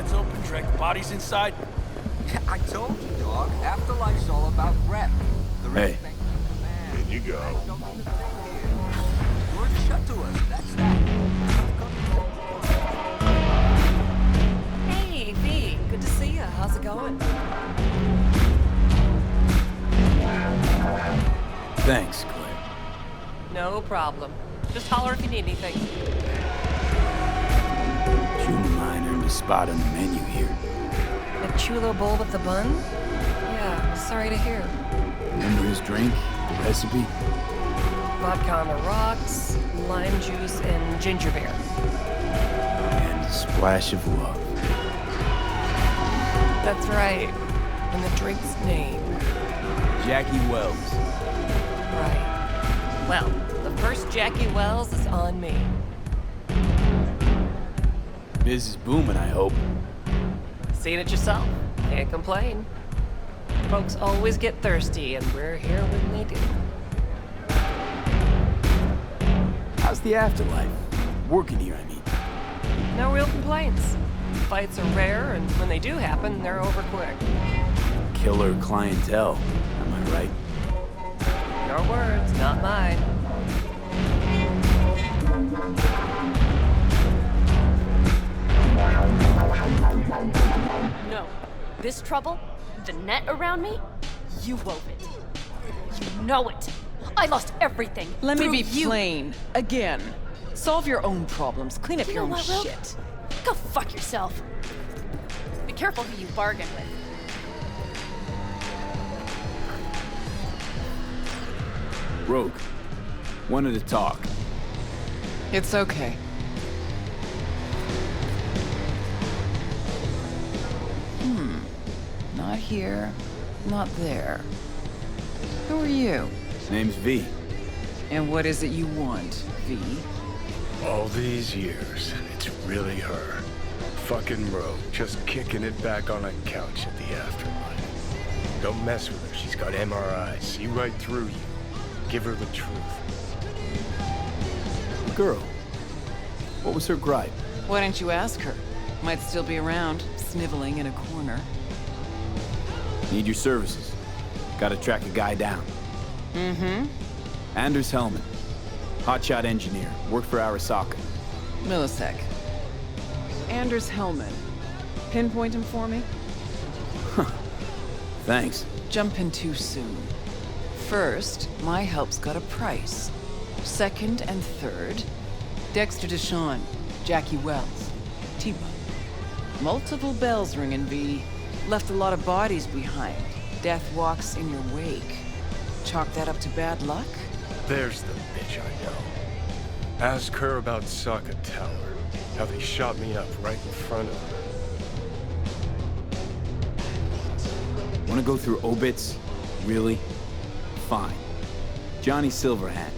hat's open, drag the bodies inside. I told you, dog. Afterlife's all about rep. The Hey. In you go. Don't mean a thing here. Doors are shut to us. That's that. Hey, V. Good to see you. How's it going? Thanks, Claire. No problem. Just holler if you need anything. Human line earned a spot on the menu here. A chulo bowl with the bun? Yeah, sorry to hear. Remember his drink? The recipe? Vodka on the rocks, lime juice, and ginger beer. And a splash of love. That's right. And the drink's name. Jackie Wells. Right. Well, the first Jackie Wells is on me. Biz is booming, I hope. Seen it yourself. Can't complain. Folks always get thirsty, and we're here when they do. How's the afterlife? Working here, I mean. No real complaints. Fights are rare, and when they do happen, they're over quick. Killer clientele, am I right? Your words, not mine. No. This trouble, the net around me, you wove it. You know it. I lost everything. Let me through be you. plain. Again. Solve your own problems. Clean up You your know own what, Rogue? shit. Go fuck yourself. Be careful who you bargain with. Rogue, wanted to talk. It's okay. Not here, not there. Who are you? Name's V. And what is it you want, V? All these years, it's really her. Fucking Rogue, just kicking it back on a couch at the afterlife. Don't mess with her, she's got MRIs. See right through you. Give her the truth. The girl. What was her gripe? Why didn't you ask her? Might still be around, sniveling in a corner. Need your services. Gotta track a guy down. Mm-hmm. Anders Hellman. Hotshot engineer. Worked for Arasaka. Millisec. Anders Hellman. Pinpoint him for me? Thanks. Jumping too soon. First, my help's got a price. Second and third, Dexter DeShawn, Jackie Wells, T-Bug. Multiple bells ringing, V. Left a lot of bodies behind. Death walks in your wake. Chalk that up to bad luck? There's the bitch I know. Ask her about Sokka Tower. How they shot me up right in front of her. Wanna go through obits? Really? Fine. Johnny Silverhand.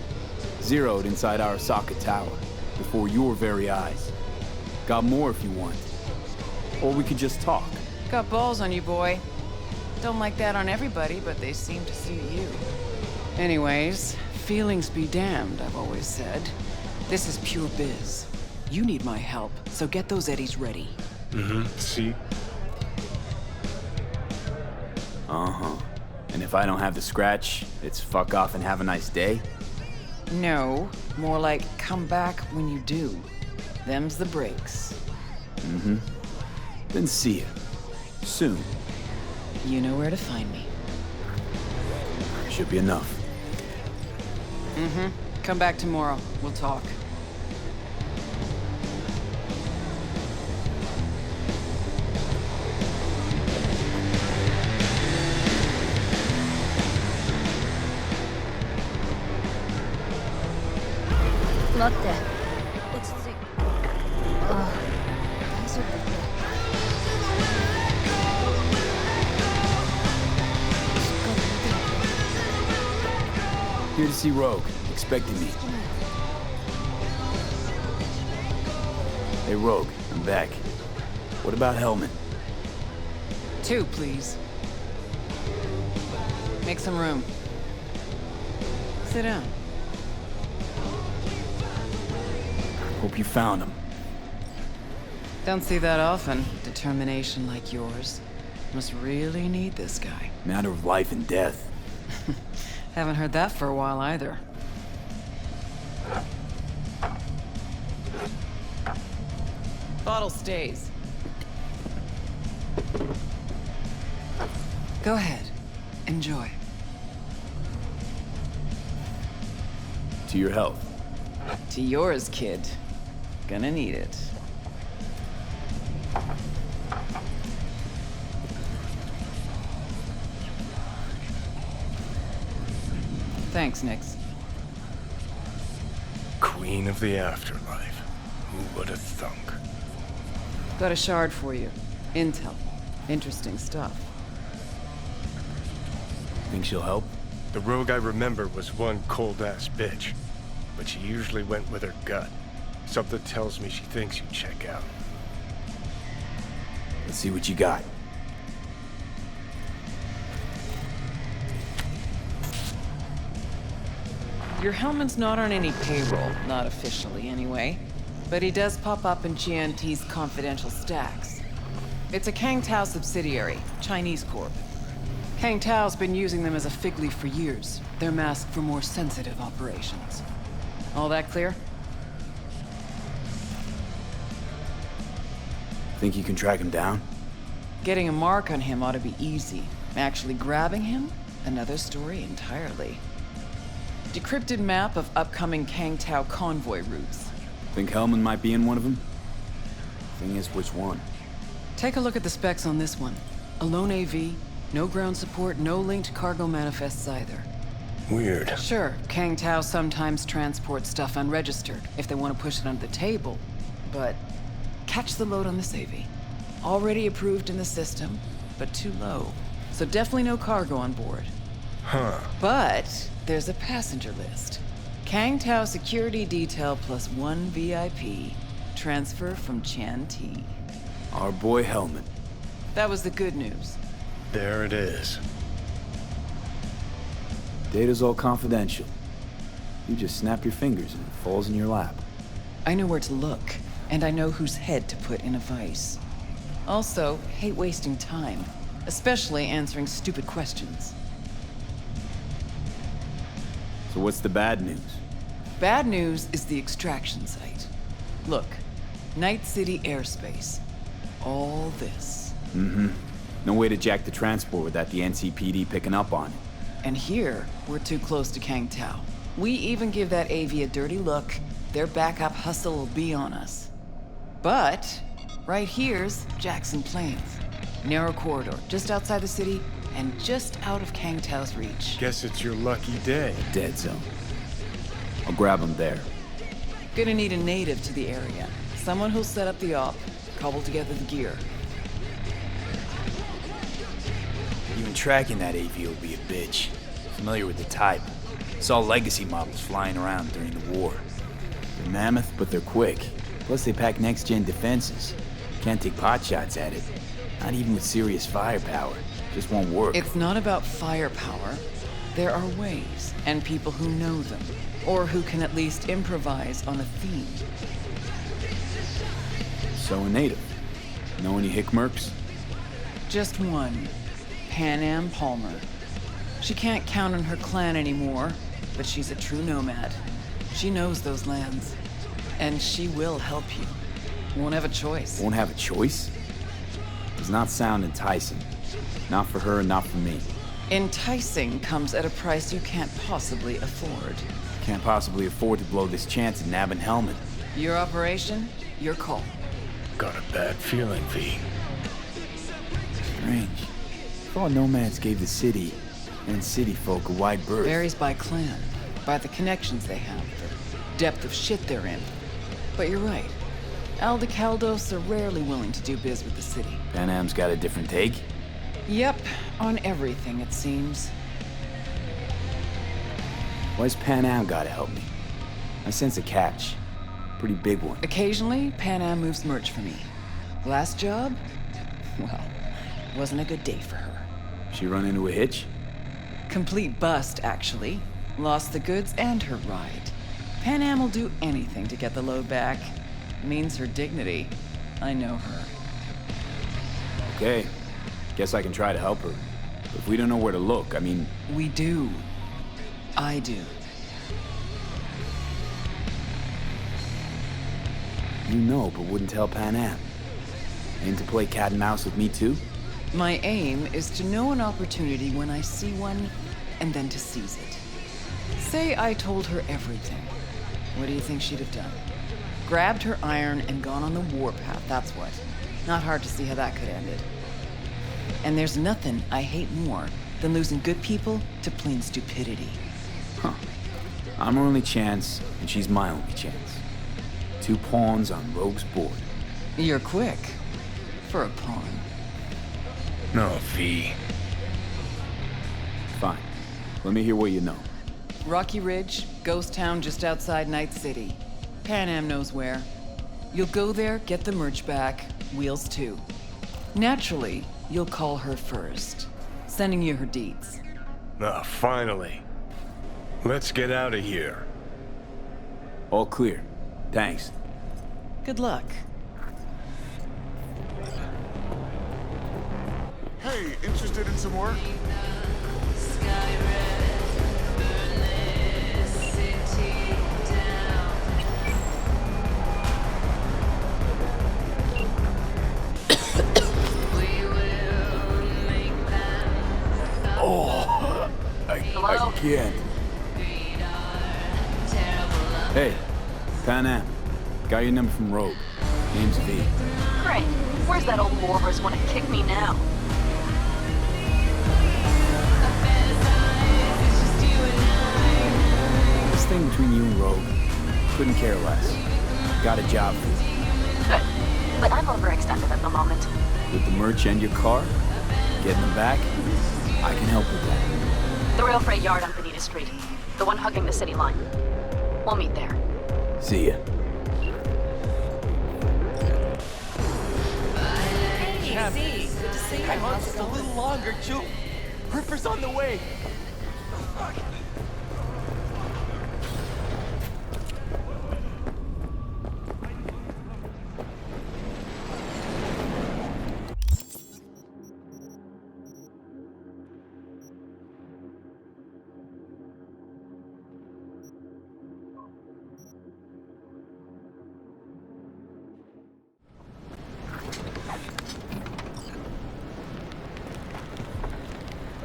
Zeroed inside Arasaka Tower. Before your very eyes. Got more if you want. Or we could just talk. Got balls on you, boy. Don't like that on everybody, but they seem to suit you. Anyways, feelings be damned, I've always said. This is pure biz. You need my help, so get those eddies ready. See? Uh-huh. And if I don't have the scratch, it's fuck off and have a nice day? No, more like come back when you do. Them's the breaks. Then see ya. Soon. You know where to find me. Should be enough. Come back tomorrow. We'll talk. Not that. Let's see. These are Here to see Rogue. Expecting me. Hey, Rogue. I'm back. What about Hellman? 2, please. Make some room. Sit down. Hope you found him. Don't see that often. Determination like yours. Must really need this guy. Matter of life and death. Haven't heard that for a while either. Bottle stays. Go ahead. Enjoy. To your health. To yours, kid. Gonna need it. Thanks, Nix. Queen of the afterlife. Who would have thunk? Got a shard for you. Intel. Interesting stuff. Think she'll help? The rogue I remember was one cold-ass bitch. But she usually went with her gut. Something tells me she thinks you check out. Let's see what you got. Your Hellman's not on any payroll, not officially anyway. But he does pop up in GNT's confidential stacks. It's a Kang Tao subsidiary, Chinese corp. Kang Tao's been using them as a fig leaf for years. They're masked for more sensitive operations. All that clear? Think you can track him down? Getting a mark on him ought to be easy. Actually grabbing him? Another story entirely. Decrypted map of upcoming Kang Tao convoy routes. Think Hellman might be in one of them? Thing is, which one? Take a look at the specs on this one. A lone AV, no ground support, no linked cargo manifests either. Weird. Sure, Kang Tao sometimes transports stuff unregistered if they want to push it under the table. But catch the load on this AV. Already approved in the system, but too low. So definitely no cargo on board. Huh. But there's a passenger list. Kang Tao security detail plus one VIP. Transfer from Chan T. Our boy Hellman. That was the good news. There it is. Data's all confidential. You just snap your fingers and it falls in your lap. I know where to look, and I know whose head to put in a vice. Also, hate wasting time, especially answering stupid questions. So what's the bad news? Bad news is the extraction site. Look, Night City airspace. All this. Mm-hmm. No way to jack the transport without the NCPD picking up on it. And here, we're too close to Kang Tao. We even give that AV a dirty look, their backup hustle will be on us. But, right here's Jackson Plains. Narrow corridor, just outside the city, and just out of Kang Tao's reach. Guess it's your lucky day. Dead zone. I'll grab him there. Gonna need a native to the area. Someone who'll set up the op, cobble together the gear. Even tracking that AV will be a bitch. Familiar with the type. Saw legacy models flying around during the war. They're mammoth, but they're quick. Plus they pack next-gen defenses. Can't take pot shots at it. Not even with serious firepower. Just won't work. It's not about firepower. There are ways, and people who know them. Or who can at least improvise on a theme. So a native. Know any hickmerks? Just one. Pan Am Palmer. She can't count on her clan anymore, but she's a true nomad. She knows those lands. And she will help you. Won't have a choice. Won't have a choice? Does not sound enticing. Not for her, not for me. Enticing comes at a price you can't possibly afford. Can't possibly afford to blow this chance at nabbing Hellman. Your operation, your call. Got a bad feeling, V. Strange. Thought nomads gave the city and city folk a wide berth. Varies by clan, by the connections they have, the depth of shit they're in. But you're right. Aldecaldos are rarely willing to do biz with the city. Pan Am's got a different take? Yep, on everything it seems. Why's Pan Am gotta help me? I sense a catch. Pretty big one. Occasionally, Pan Am moves merch for me. Last job? Well, wasn't a good day for her. She run into a hitch? Complete bust, actually. Lost the goods and her ride. Pan Am will do anything to get the load back. Means her dignity. I know her. Okay. Guess I can try to help her. But if we don't know where to look, I mean... We do. I do. You know, but wouldn't tell Pan Am. Aim to play cat and mouse with me too? My aim is to know an opportunity when I see one, and then to seize it. Say I told her everything. What do you think she'd have done? Grabbed her iron and gone on the warpath, that's what. Not hard to see how that could end it. And there's nothing I hate more than losing good people to plain stupidity. Huh. I'm her only chance, and she's my only chance. 2 pawns on Rogue's board. You're quick. For a pawn. No, V. Fine. Let me hear what you know. Rocky Ridge, ghost town just outside Night City. Pan Am knows where. You'll go there, get the merch back, Wheels too. Naturally, you'll call her first. Sending you her deeds. Ah, finally. Let's get out of here. All clear. Thanks. Good luck. Hey, interested in some work? I can't. Hey, Pan Am. Got your number from Rogue. Name's V. Great. Where's that old warhorse want to kick me now? This thing between you and Rogue, couldn't care less. Got a job for you. Good. But I'm overextended at the moment. With the merch and your car, getting them back, I can help with that. The rail freight yard on Benita Street. The one hugging the city line. We'll meet there. See ya. Hey, good to see you. Hang on just a little longer, Ju. Ripper's on the way.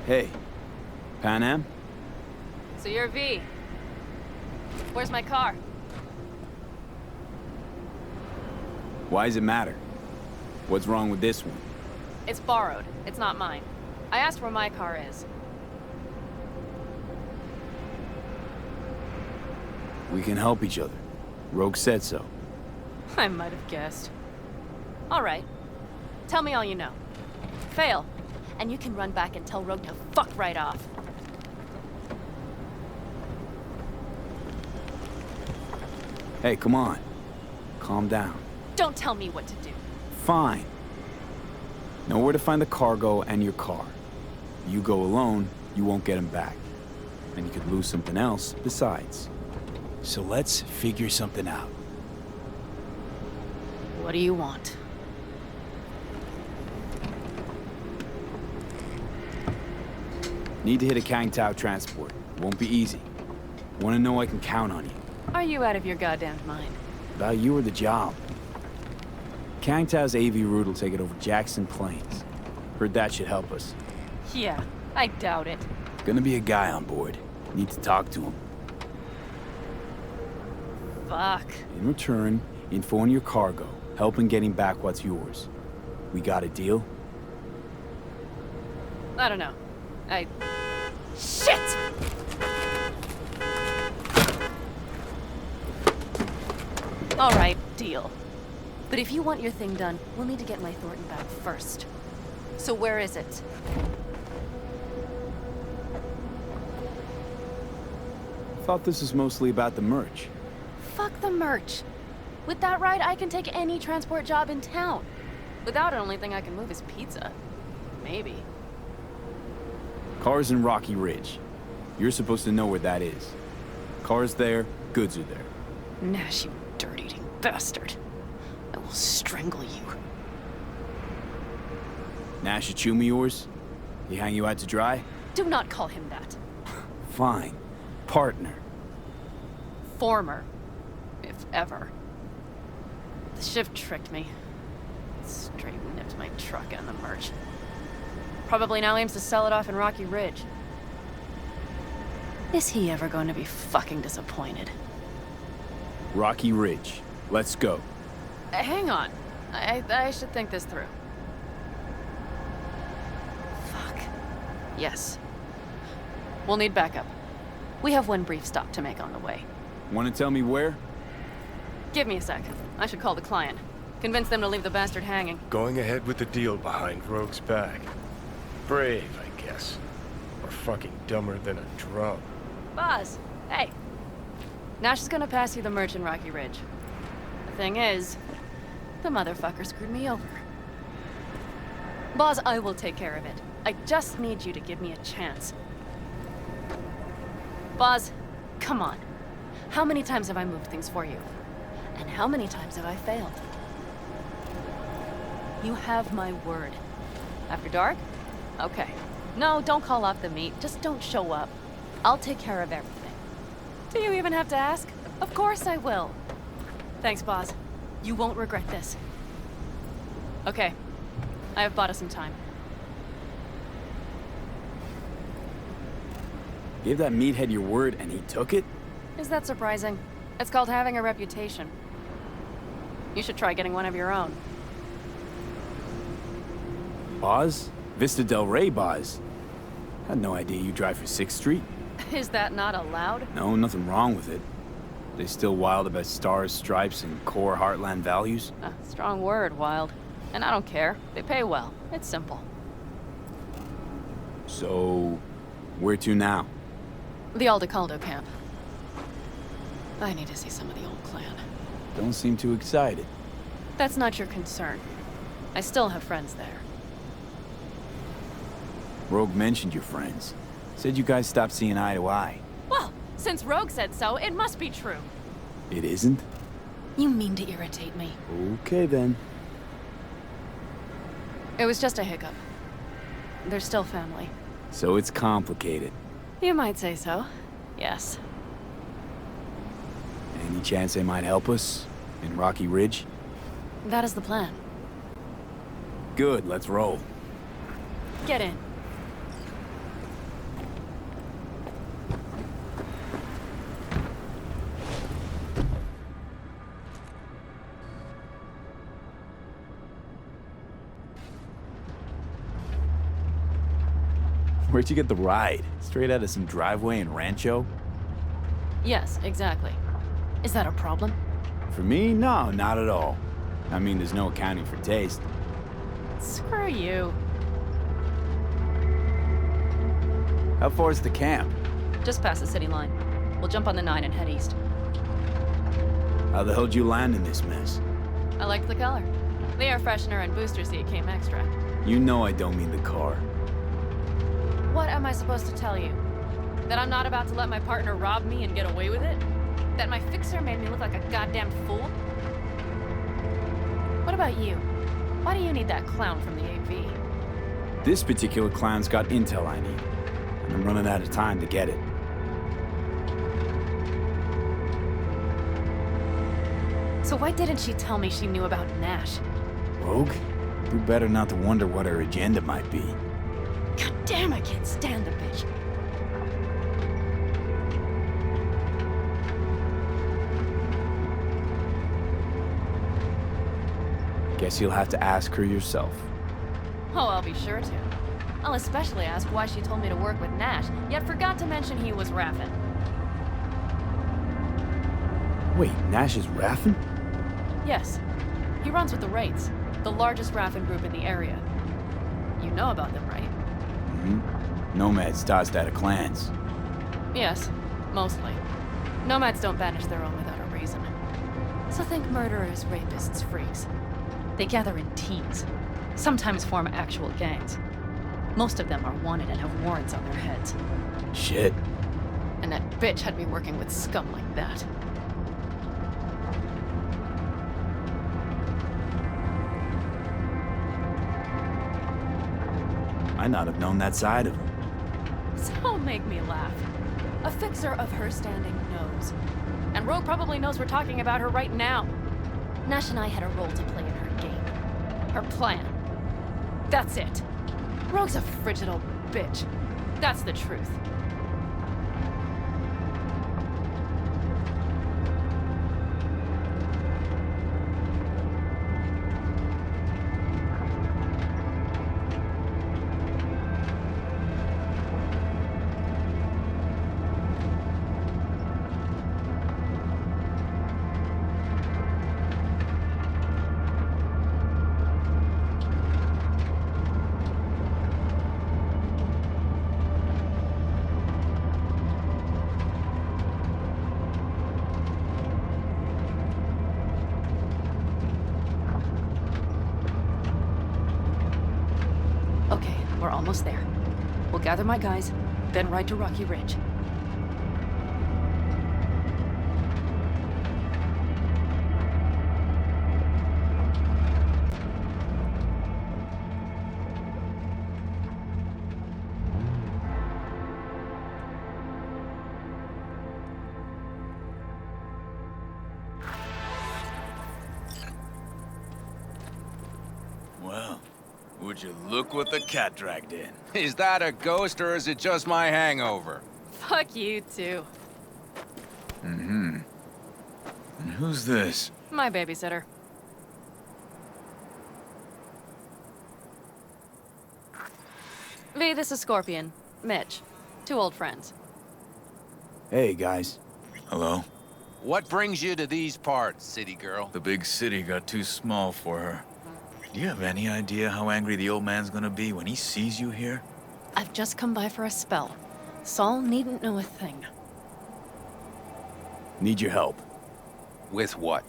Hey, Pan Am? So you're V. Where's my car? Why does it matter? What's wrong with this one? It's borrowed. It's not mine. I asked where my car is. We can help each other. Rogue said so. I might have guessed. All right. Tell me all you know. Fail, and you can run back and tell Rogue to fuck right off. Hey, come on. Calm down. Don't tell me what to do. Fine. Know where to find the cargo and your car. You go alone, you won't get them back. And you could lose something else besides. So let's figure something out. What do you want? Need to hit a Kang Tao transport. Won't be easy. Want to know I can count on you. Are you out of your goddamn mind? About you or the job. Kang Tao's AV route will take it over Jackson Plains. Heard that should help us. Yeah, I doubt it. Gonna be a guy on board. Need to talk to him. Fuck. In return, info on your cargo. Help in getting back what's yours. We got a deal? I don't know. Shit! All right, deal. But if you want your thing done, we'll need to get my Thornton back first. So where is it? Thought this was mostly about the merch. Fuck the merch. With that ride, I can take any transport job in town. Without it, only thing I can move is pizza. Maybe. Car's in Rocky Ridge. You're supposed to know where that is. Car's there, goods are there. Nash, you dirt-eating bastard. I will strangle you. Nash a chummy yours? He hang you out to dry? Do not call him that. Fine. Partner. Former. If ever. The shift tricked me. Straight nipped my truck and the merch. Probably now aims to sell it off in Rocky Ridge. Is he ever going to be fucking disappointed? Rocky Ridge. Let's go. Hang on. I should think this through. Fuck. Yes. We'll need backup. We have one brief stop to make on the way. Want to tell me where? Give me a sec. I should call the client. Convince them to leave the bastard hanging. Going ahead with the deal behind Rogue's back. Brave, I guess. Or fucking dumber than a drum. Boz, hey. Nash is gonna pass you the merch in Rocky Ridge. The thing is, the motherfucker screwed me over. Boz, I will take care of it. I just need you to give me a chance. Boz, come on. How many times have I moved things for you? And how many times have I failed? You have my word. After dark? Okay. No, don't call off the meet. Just don't show up. I'll take care of everything. Do you even have to ask? Of course I will. Thanks, Boz. You won't regret this. Okay. I have bought us some time. Gave that meathead your word and he took it? Is that surprising? It's called having a reputation. You should try getting one of your own. Boz? Vista Del Rey Boz. Had no idea you drive for 6th Street. Is that not allowed? No, nothing wrong with it. They still wild about stars, stripes, and core Heartland values? Strong word, wild. And I don't care. They pay well. It's simple. So, where to now? The Aldecaldo camp. I need to see some of the old clan. Don't seem too excited. That's not your concern. I still have friends there. Rogue mentioned your friends. Said you guys stopped seeing eye to eye. Well, since Rogue said so, it must be true. It isn't? You mean to irritate me. Okay then. It was just a hiccup. They're still family. So it's complicated. You might say so. Yes. Any chance they might help us? In Rocky Ridge? That is the plan. Good, let's roll. Get in. Where'd you get the ride? Straight out of some driveway in Rancho? Yes, exactly. Is that a problem? For me, no, not at all. I mean, there's no accounting for taste. Screw you. How far is the camp? Just past the city line. We'll jump on the 9 and head east. How the hell'd you land in this mess? I liked the color. The air freshener and booster seat came extra. You know I don't mean the car. What am I supposed to tell you? That I'm not about to let my partner rob me and get away with it? That my fixer made me look like a goddamn fool? What about you? Why do you need that clown from the AV? This particular clown's got intel I need. And I'm running out of time to get it. So why didn't she tell me she knew about Nash? Rogue? Do better not to wonder what her agenda might be. God damn, I can't stand the bitch. Guess you'll have to ask her yourself. Oh, I'll be sure to. I'll especially ask why she told me to work with Nash, yet forgot to mention he was Raffen. Wait, Nash is Raffen? Yes. He runs with the Wraiths, the largest Raffen group in the area. You know about them, right? Mm-hmm. Nomads tossed out of clans. Yes, mostly. Nomads don't banish their own without a reason. So think murderers, rapists, freaks. They gather in teams, sometimes form actual gangs. Most of them are wanted and have warrants on their heads. Shit. And that bitch had me working with scum like that. Might not have known that side of him. Don't make me laugh. A fixer of her standing knows. And Rogue probably knows we're talking about her right now. Nash and I had a role to play in her game. Her plan. That's it. Rogue's a frigid old bitch. That's the truth. Okay, we're almost there. We'll gather my guys, then ride to Rocky Ridge. Well, would you look what the cat dragged in? Is that a ghost or is it just my hangover? Fuck you too. And who's this? My babysitter. V, this is Scorpion. Mitch. Two old friends. Hey, guys. Hello. What brings you to these parts, city girl? The big city got too small for her. Do you have any idea how angry the old man's gonna be when he sees you here? I've just come by for a spell. Saul needn't know a thing. Need your help. With what?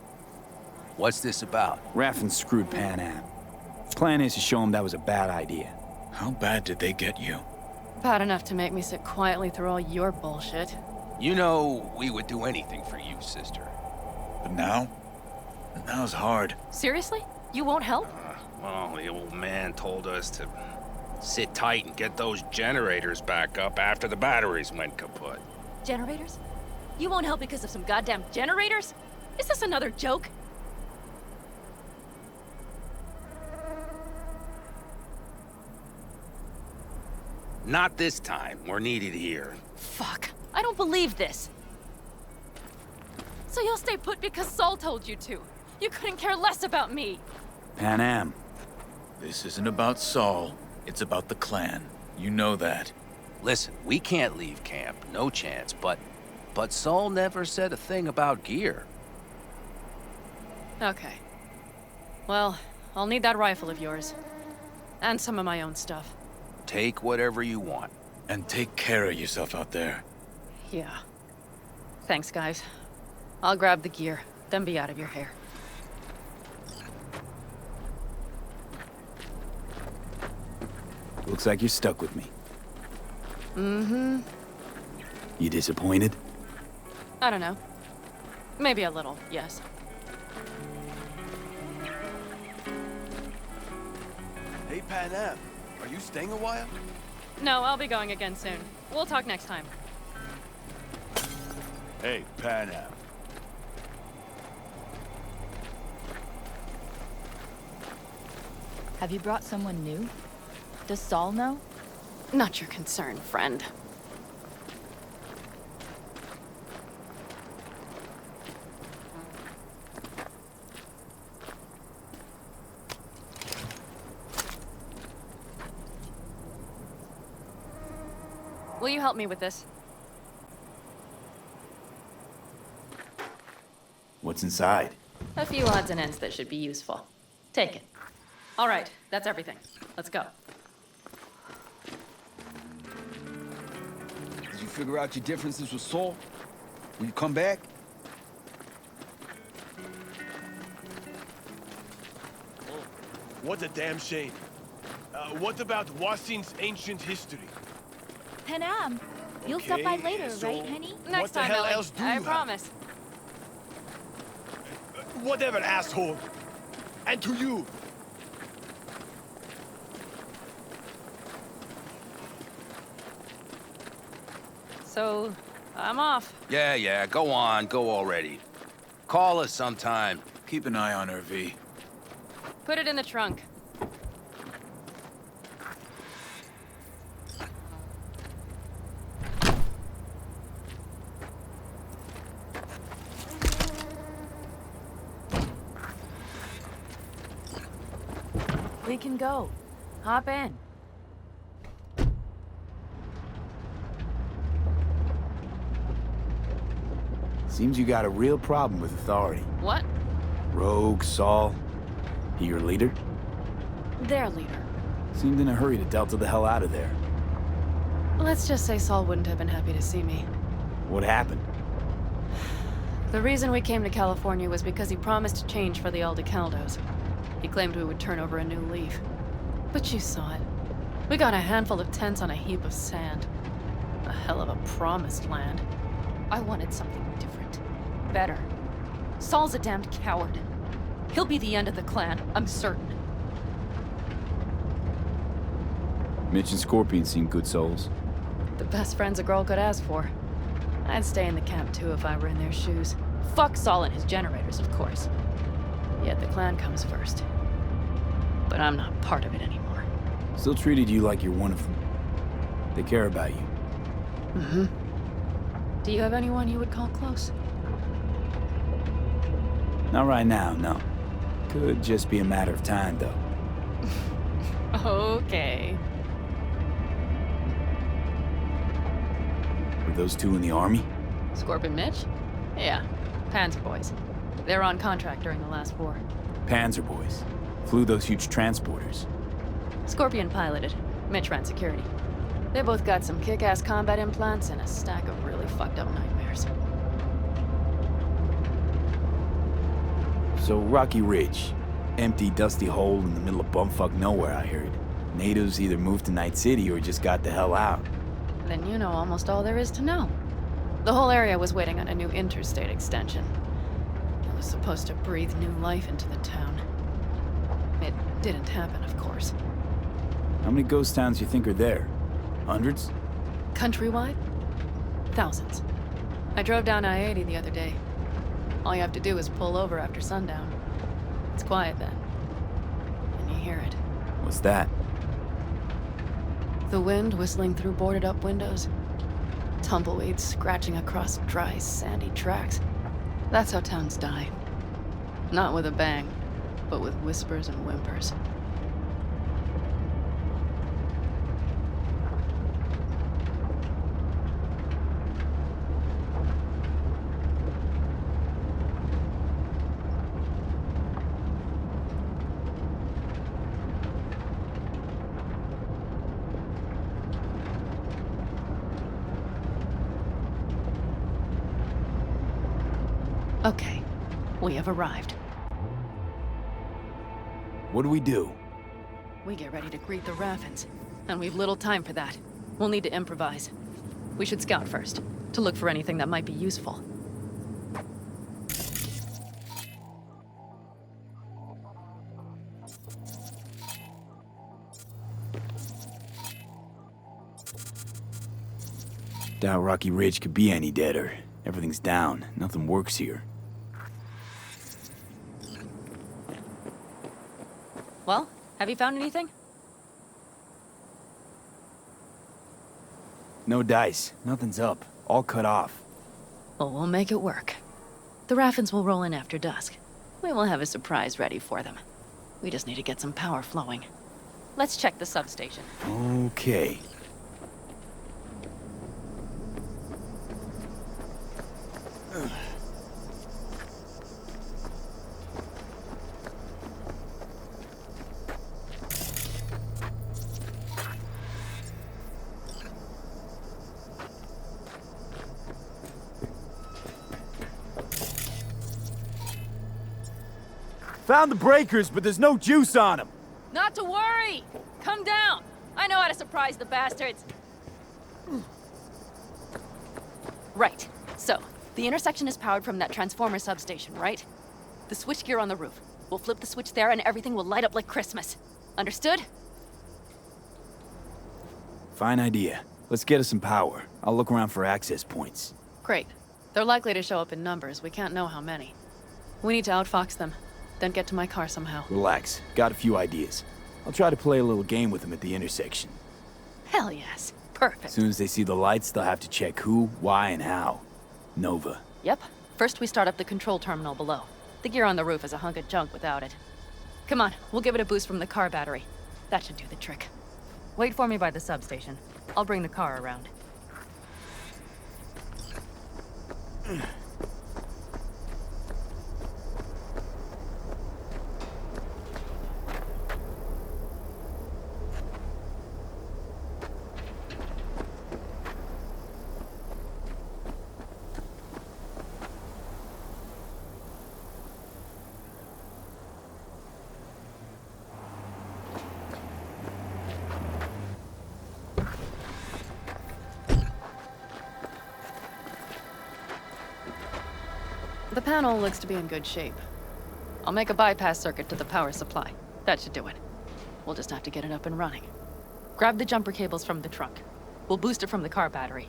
What's this about? Raffin screwed Pan Am. Plan is to show him that was a bad idea. How bad did they get you? Bad enough to make me sit quietly through all your bullshit. You know, we would do anything for you, sister. But now? Now's hard. Seriously? You won't help? Well, the old man told us to sit tight and get those generators back up after the batteries went kaput. Generators? You won't help because of some goddamn generators? Is this another joke? Not this time. We're needed here. Fuck. I don't believe this. So you'll stay put because Saul told you to. You couldn't care less about me. Pan Am. This isn't about Saul. It's about the clan. You know that. Listen, we can't leave camp, no chance, but Saul never said a thing about gear. Okay. Well, I'll need that rifle of yours. And some of my own stuff. Take whatever you want. And take care of yourself out there. Yeah. Thanks, guys. I'll grab the gear, then be out of your hair. Looks like you're stuck with me. Mm-hmm. You disappointed? I don't know. Maybe a little, yes. Hey, Pan Am, are you staying a while? No, I'll be going again soon. We'll talk next time. Hey, Pan Am. Have you brought someone new? Does Saul know? Not your concern, friend. Will you help me with this? What's inside? A few odds and ends that should be useful. Take it. All right, that's everything. Let's go. Did you figure out your differences with Saul? Will you come back? What a damn shame. What about Wasin's ancient history? Pan Am, you'll stop by later, right, honey? Next the time, hell Ellie. else do I you have? promise. Whatever, asshole. And to you. So, I'm off. Yeah, go on, go already. Call us sometime. Keep an eye on her, V. Put it in the trunk. We can go. Hop in. Seems you got a real problem with authority. What? Rogue, Saul. He your leader? Their leader. Seemed in a hurry to delta the hell out of there. Let's just say Saul wouldn't have been happy to see me. What happened? The reason we came to California was because he promised change for the Aldecaldos. He claimed we would turn over a new leaf. But you saw it. We got a handful of tents on a heap of sand. A hell of a promised land. I wanted something different. Better. Saul's a damned coward. He'll be the end of the clan, I'm certain. Mitch and Scorpion seem good souls. The best friends a girl could ask for. I'd stay in the camp too if I were in their shoes. Fuck Saul and his generators, of course. Yet the clan comes first. But I'm not part of it anymore. Still treated you like you're one of them. They care about you. Mm-hmm. Do you have anyone you would call close? Not right now, no. Could just be a matter of time, though. Okay. Were those two in the army? Scorpion Mitch? Yeah, Panzer boys. They were on contract during the last war. Panzer boys. Flew those huge transporters. Scorpion piloted. Mitch ran security. They both got some kick-ass combat implants and a stack of really fucked up nightmares. So Rocky Ridge. Empty, dusty hole in the middle of bumfuck nowhere, I heard. Natives either moved to Night City or just got the hell out. Then you know almost all there is to know. The whole area was waiting on a new interstate extension. It was supposed to breathe new life into the town. It didn't happen, of course. How many ghost towns you think are there? Hundreds? Countrywide? Thousands. I drove down I-80 the other day. All you have to do is pull over after sundown. It's quiet then. And you hear it. What's that? The wind whistling through boarded-up windows. Tumbleweeds scratching across dry, sandy tracks. That's how towns die. Not with a bang, but with whispers and whimpers. Okay, we have arrived. What do we do? We get ready to greet the Raffins, and we've little time for that. We'll need to improvise. We should scout first, to look for anything that might be useful. Doubt Rocky Ridge could be any deader. Everything's down. Nothing works here. Well, have you found anything? No dice. Nothing's up. All cut off. Well, we'll make it work. The Raffins will roll in after dusk. We will have a surprise ready for them. We just need to get some power flowing. Let's check the substation. Okay. Found the breakers, but there's no juice on them. Not to worry! Come down! I know how to surprise the bastards. Right. So, the intersection is powered from that transformer substation, right? The switchgear on the roof. We'll flip the switch there and everything will light up like Christmas. Understood? Fine idea. Let's get us some power. I'll look around for access points. Great. They're likely to show up in numbers. We can't know how many. We need to outfox them, then get to my car somehow. Relax. Got a few ideas. I'll try to play a little game with them at the intersection. Hell yes. Perfect. As soon as they see the lights, they'll have to check who, why, and how. Nova. Yep. First we start up the control terminal below. The gear on the roof is a hunk of junk without it. Come on, we'll give it a boost from the car battery. That should do the trick. Wait for me by the substation. I'll bring the car around. The panel looks to be in good shape. I'll make a bypass circuit to the power supply. That should do it. We'll just have to get it up and running. Grab the jumper cables from the trunk. We'll boost it from the car battery.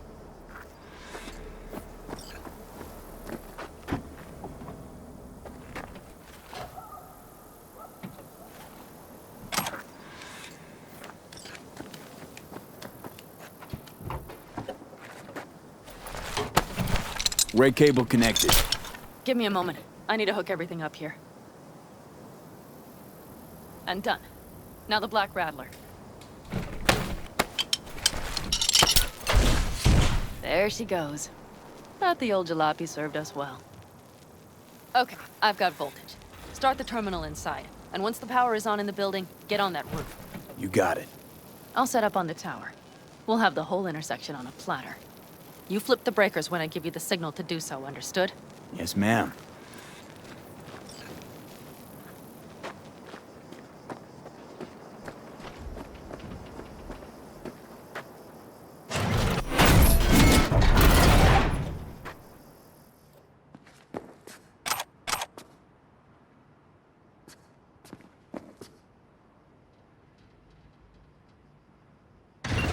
Red cable connected. Give me a moment. I need to hook everything up here. And done. Now the Black Rattler. There she goes. Thought the old jalopy served us well. Okay, I've got voltage. Start the terminal inside. And once the power is on in the building, get on that roof. You got it. I'll set up on the tower. We'll have the whole intersection on a platter. You flip the breakers when I give you the signal to do so, understood? Yes, ma'am.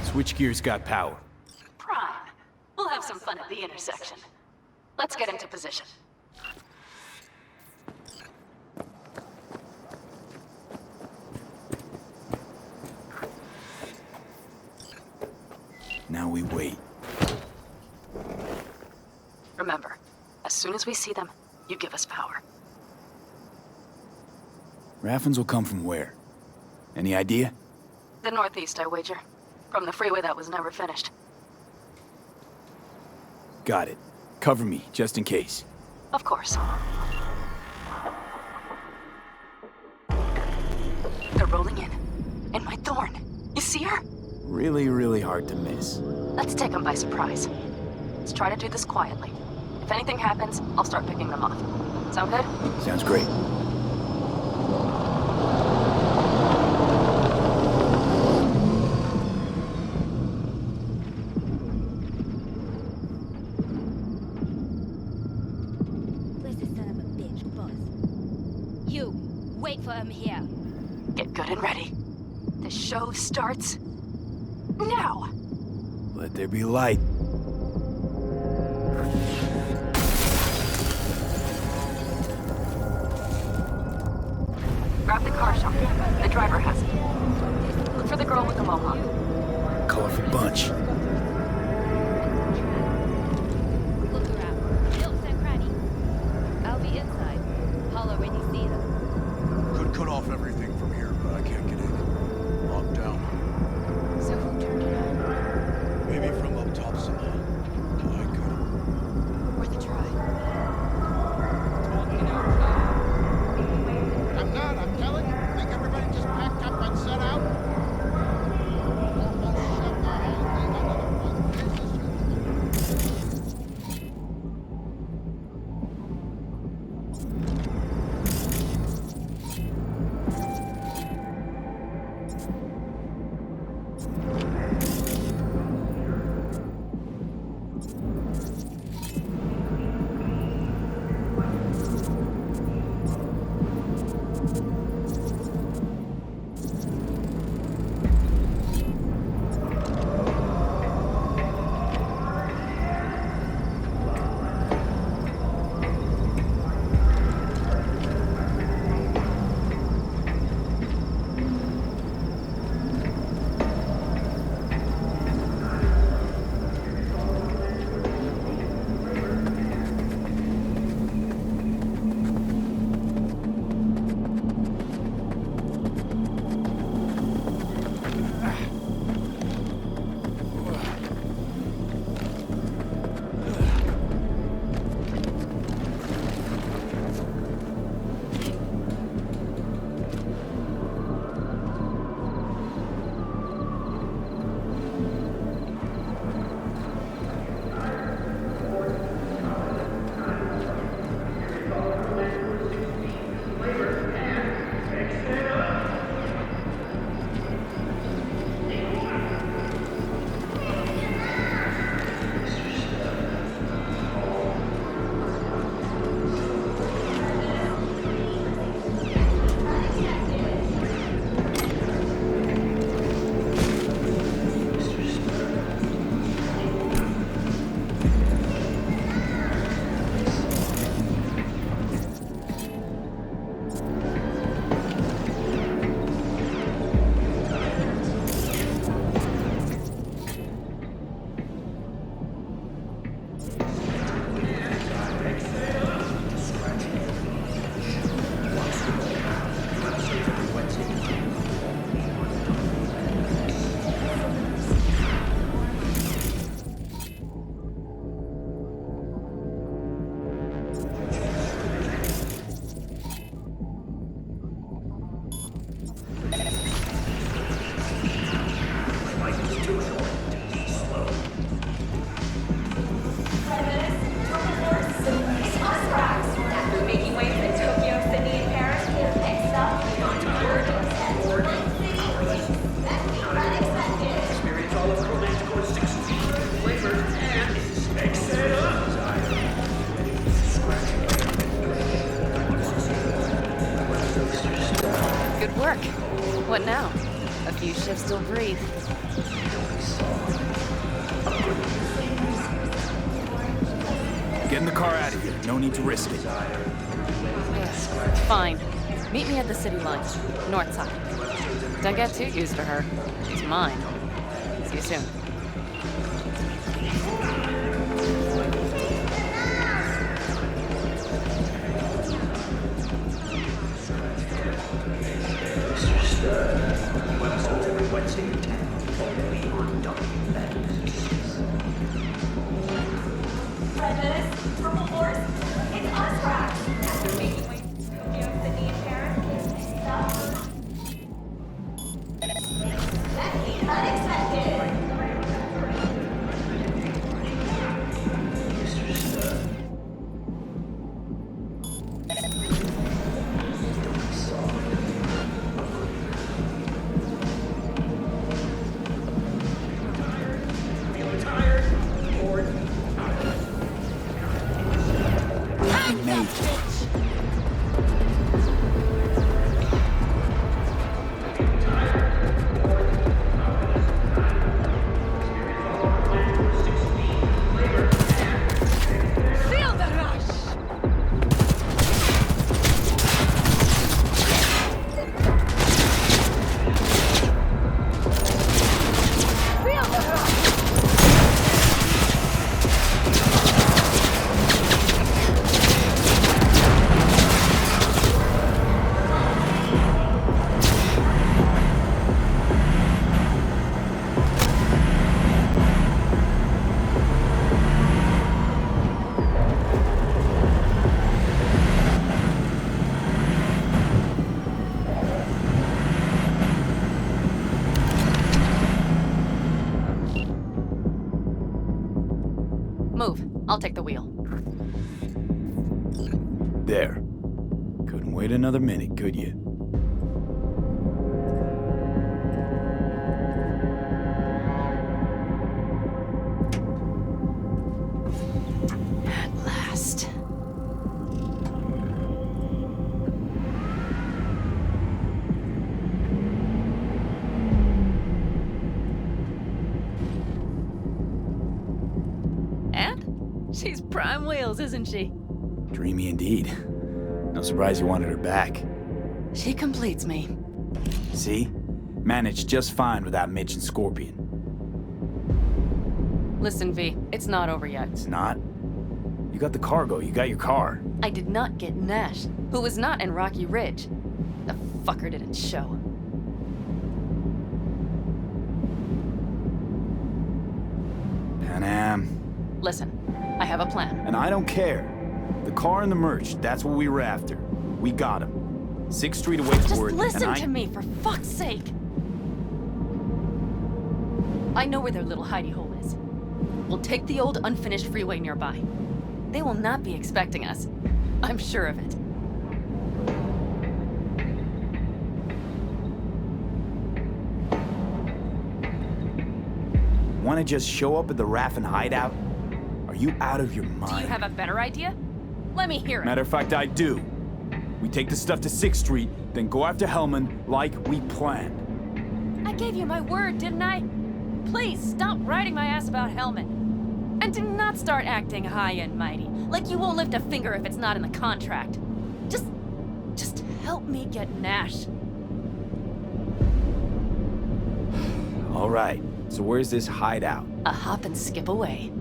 Switchgear's got power. Prime. We'll have some fun at the intersection. Let's get into position. Now we wait. Remember, as soon as we see them, you give us power. Raffens will come from where? Any idea? The northeast, I wager. From the freeway that was never finished. Got it. Cover me, just in case. Of course. They're rolling in. In my thorn. You see her? Really, really hard to miss. Let's take them by surprise. Let's try to do this quietly. If anything happens, I'll start picking them off. Sound good? Sounds great. Wait for him here. Get good and ready. The show starts now. Let there be light. Grab the car shotgun. The driver has it. Look for the girl with the mohawk. Colorful bunch. Look around. Nooks and crannies. I'll be inside. Holler when you see them. Could cut off everything from here, but I can't get in. Locked down. So who turned it on? Maybe from up top somehow. I could. Worth a try. I'm not, I'm telling you. Think everybody just packed up and set out? Almost shut the whole thing under the front. Business as usual. Good work. What now? A few shifts till breathe. Get in the car out of here. No need to risk it. Fine. Meet me at the city line, north side. Don't get too used to her. She's mine. See you soon. Move. I'll take the wheel. There. Couldn't wait another minute, could you? At last. And? She's prime wheels, isn't she? Dreamy indeed. No surprise you wanted her back. She completes me. See? Managed just fine without Mitch and Scorpion. Listen, V, it's not over yet. It's not? You got the cargo, you got your car. I did not get Nash, who was not in Rocky Ridge. The fucker didn't show. Listen, I have a plan. And I don't care. The car and the merch, that's what we were after. We got him. 6th Street away Just for it, listen to me, for fuck's sake! I know where their little hidey hole is. We'll take the old unfinished freeway nearby. They will not be expecting us. I'm sure of it. Want to just show up at the Raffin hideout? Are you out of your mind? Do you have a better idea? Let me hear it. Matter of fact, I do. We take the stuff to 6th Street, then go after Hellman like we planned. I gave you my word, didn't I? Please, stop riding my ass about Hellman. And do not start acting high and mighty, like you won't lift a finger if it's not in the contract. Just help me get Nash. All right, so where's this hideout? A hop and skip away.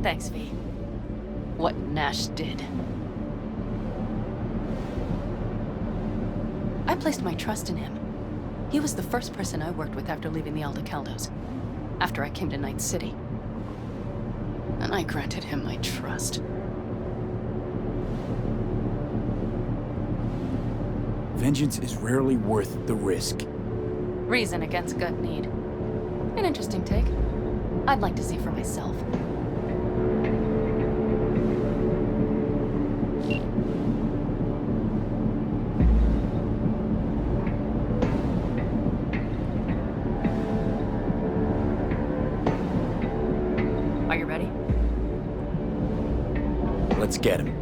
Thanks, V. What Nash did. I placed my trust in him. He was the first person I worked with after leaving the Aldecaldos, after I came to Night City. And I granted him my trust. Vengeance is rarely worth the risk. Reason against gut need. An interesting take. I'd like to see for myself. Are you ready? Let's get him.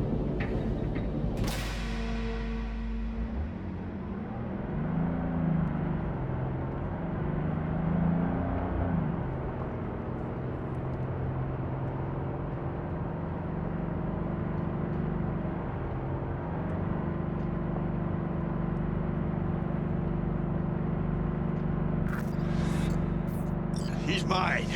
He's mine.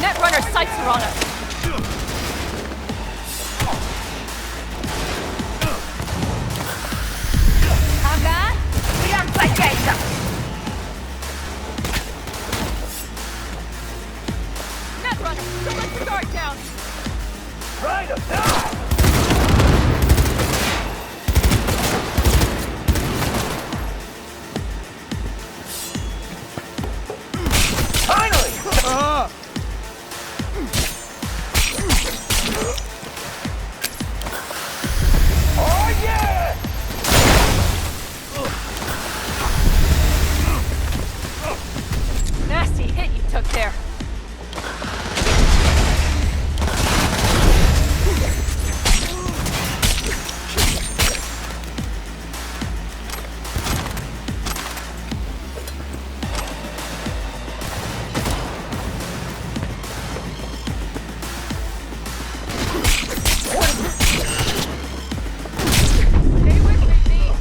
Netrunner sights are on us. Netrunner, don't let your guard down! Right up now! Nasty hit you took there. Stay with me, V.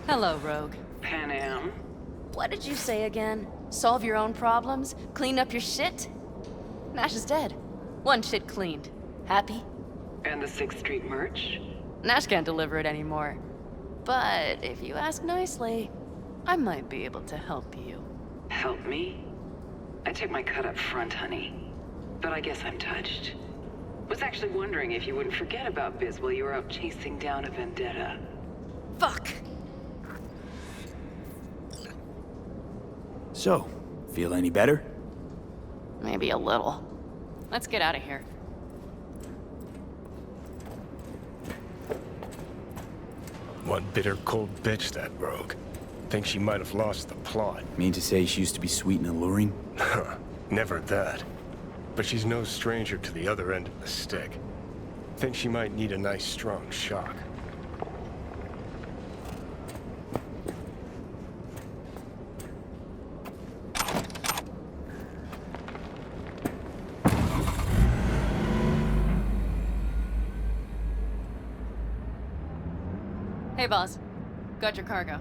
Hello, Rogue. Pan Am. What did you say again? Solve your own problems? Clean up your shit? Nash is dead. One shit cleaned. Happy? And the 6th Street merch? Nash can't deliver it anymore. But if you ask nicely, I might be able to help you. Help me? I took my cut up front, honey. But I guess I'm touched. Was actually wondering if you wouldn't forget about Biz while you were out chasing down a vendetta. Fuck! So, feel any better? Maybe a little. Let's get out of here. One bitter, cold bitch, that Rogue. Think she might have lost the plot. Mean to say she used to be sweet and alluring? Never that. But she's no stranger to the other end of the stick. Think she might need a nice, strong shock. Hey, boss. Got your cargo.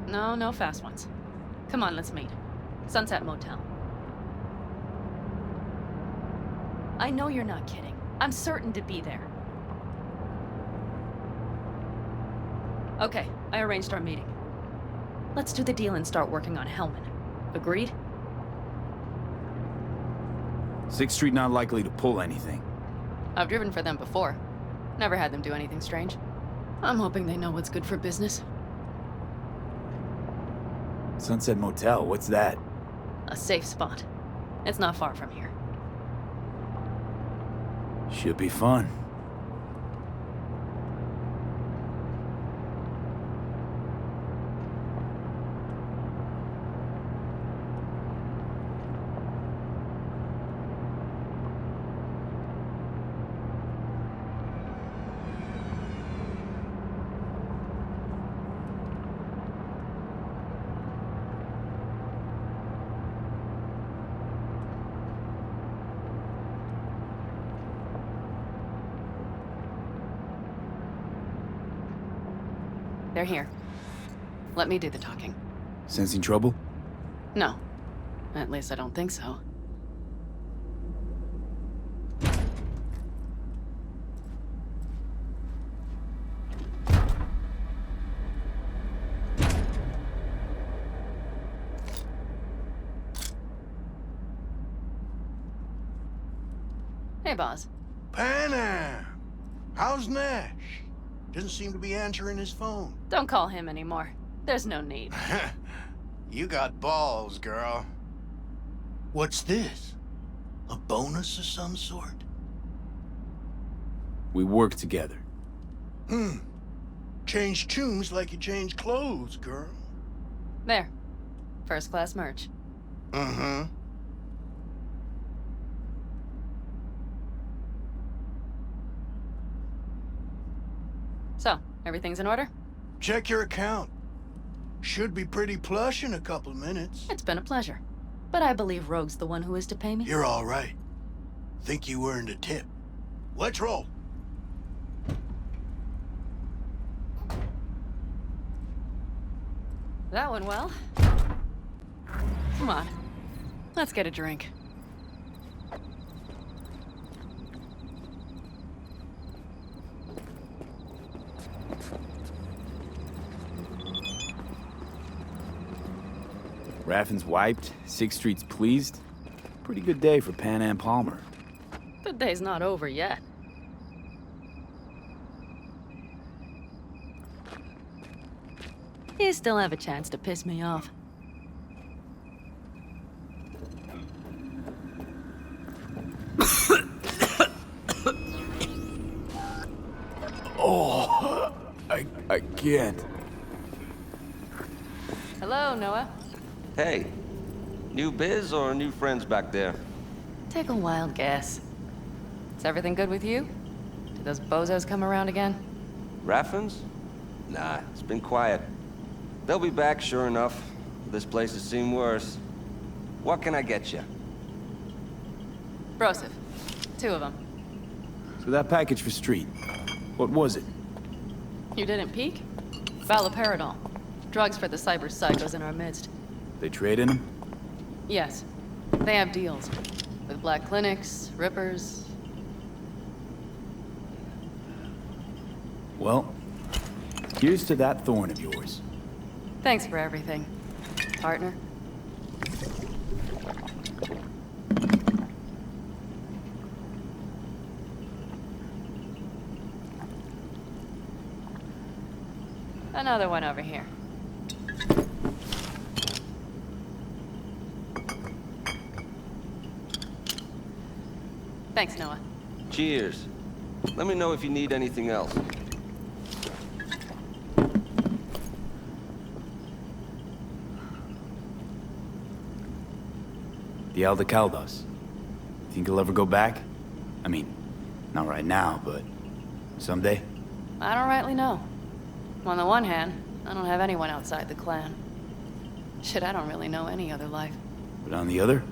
No fast ones. Come on, let's meet. Sunset Motel. I know you're not kidding. I'm certain to be there. Okay, I arranged our meeting. Let's do the deal and start working on Hellman. Agreed? 6th Street not likely to pull anything. I've driven for them before. Never had them do anything strange. I'm hoping they know what's good for business. Sunset Motel, what's that? A safe spot. It's not far from here. Should be fun. They're here. Let me do the talking. Sensing trouble? No. At least I don't think so. Hey, boss. Pan Am! How's Nash? Doesn't seem to be answering his phone. Don't call him anymore. There's no need. You got balls, girl. What's this? A bonus of some sort? We work together. Change tunes like you change clothes, girl. There. First class merch. Uh-huh. So, everything's in order? Check your account. Should be pretty plush in a couple minutes. It's been a pleasure. But I believe Rogue's the one who is to pay me. You're all right. Think you earned a tip. Let's roll. That went well. Come on. Let's get a drink. Raffin's wiped, 6th Street's pleased. Pretty good day for Pan Am Palmer. The day's not over yet. You still have a chance to piss me off. Oh, I can't. Hello, Noah. Hey, new biz or new friends back there? Take a wild guess. Is everything good with you? Did those bozos come around again? Raffin's? Nah, it's been quiet. They'll be back, sure enough. This place has seen worse. What can I get you? Broseph. 2 of them. So that package for Street, what was it? You didn't peek? Valoperidol. Drugs for the cyber psychos in our midst. They trade in them? Yes. They have deals. With black clinics, rippers. Well, here's to that thorn of yours. Thanks for everything, partner. Another one over here. Thanks, Noah. Cheers. Let me know if you need anything else. The Aldecaldos. Think he'll ever go back? I mean, not right now, but someday? I don't rightly know. On the one hand, I don't have anyone outside the clan. Shit, I don't really know any other life. But on the other?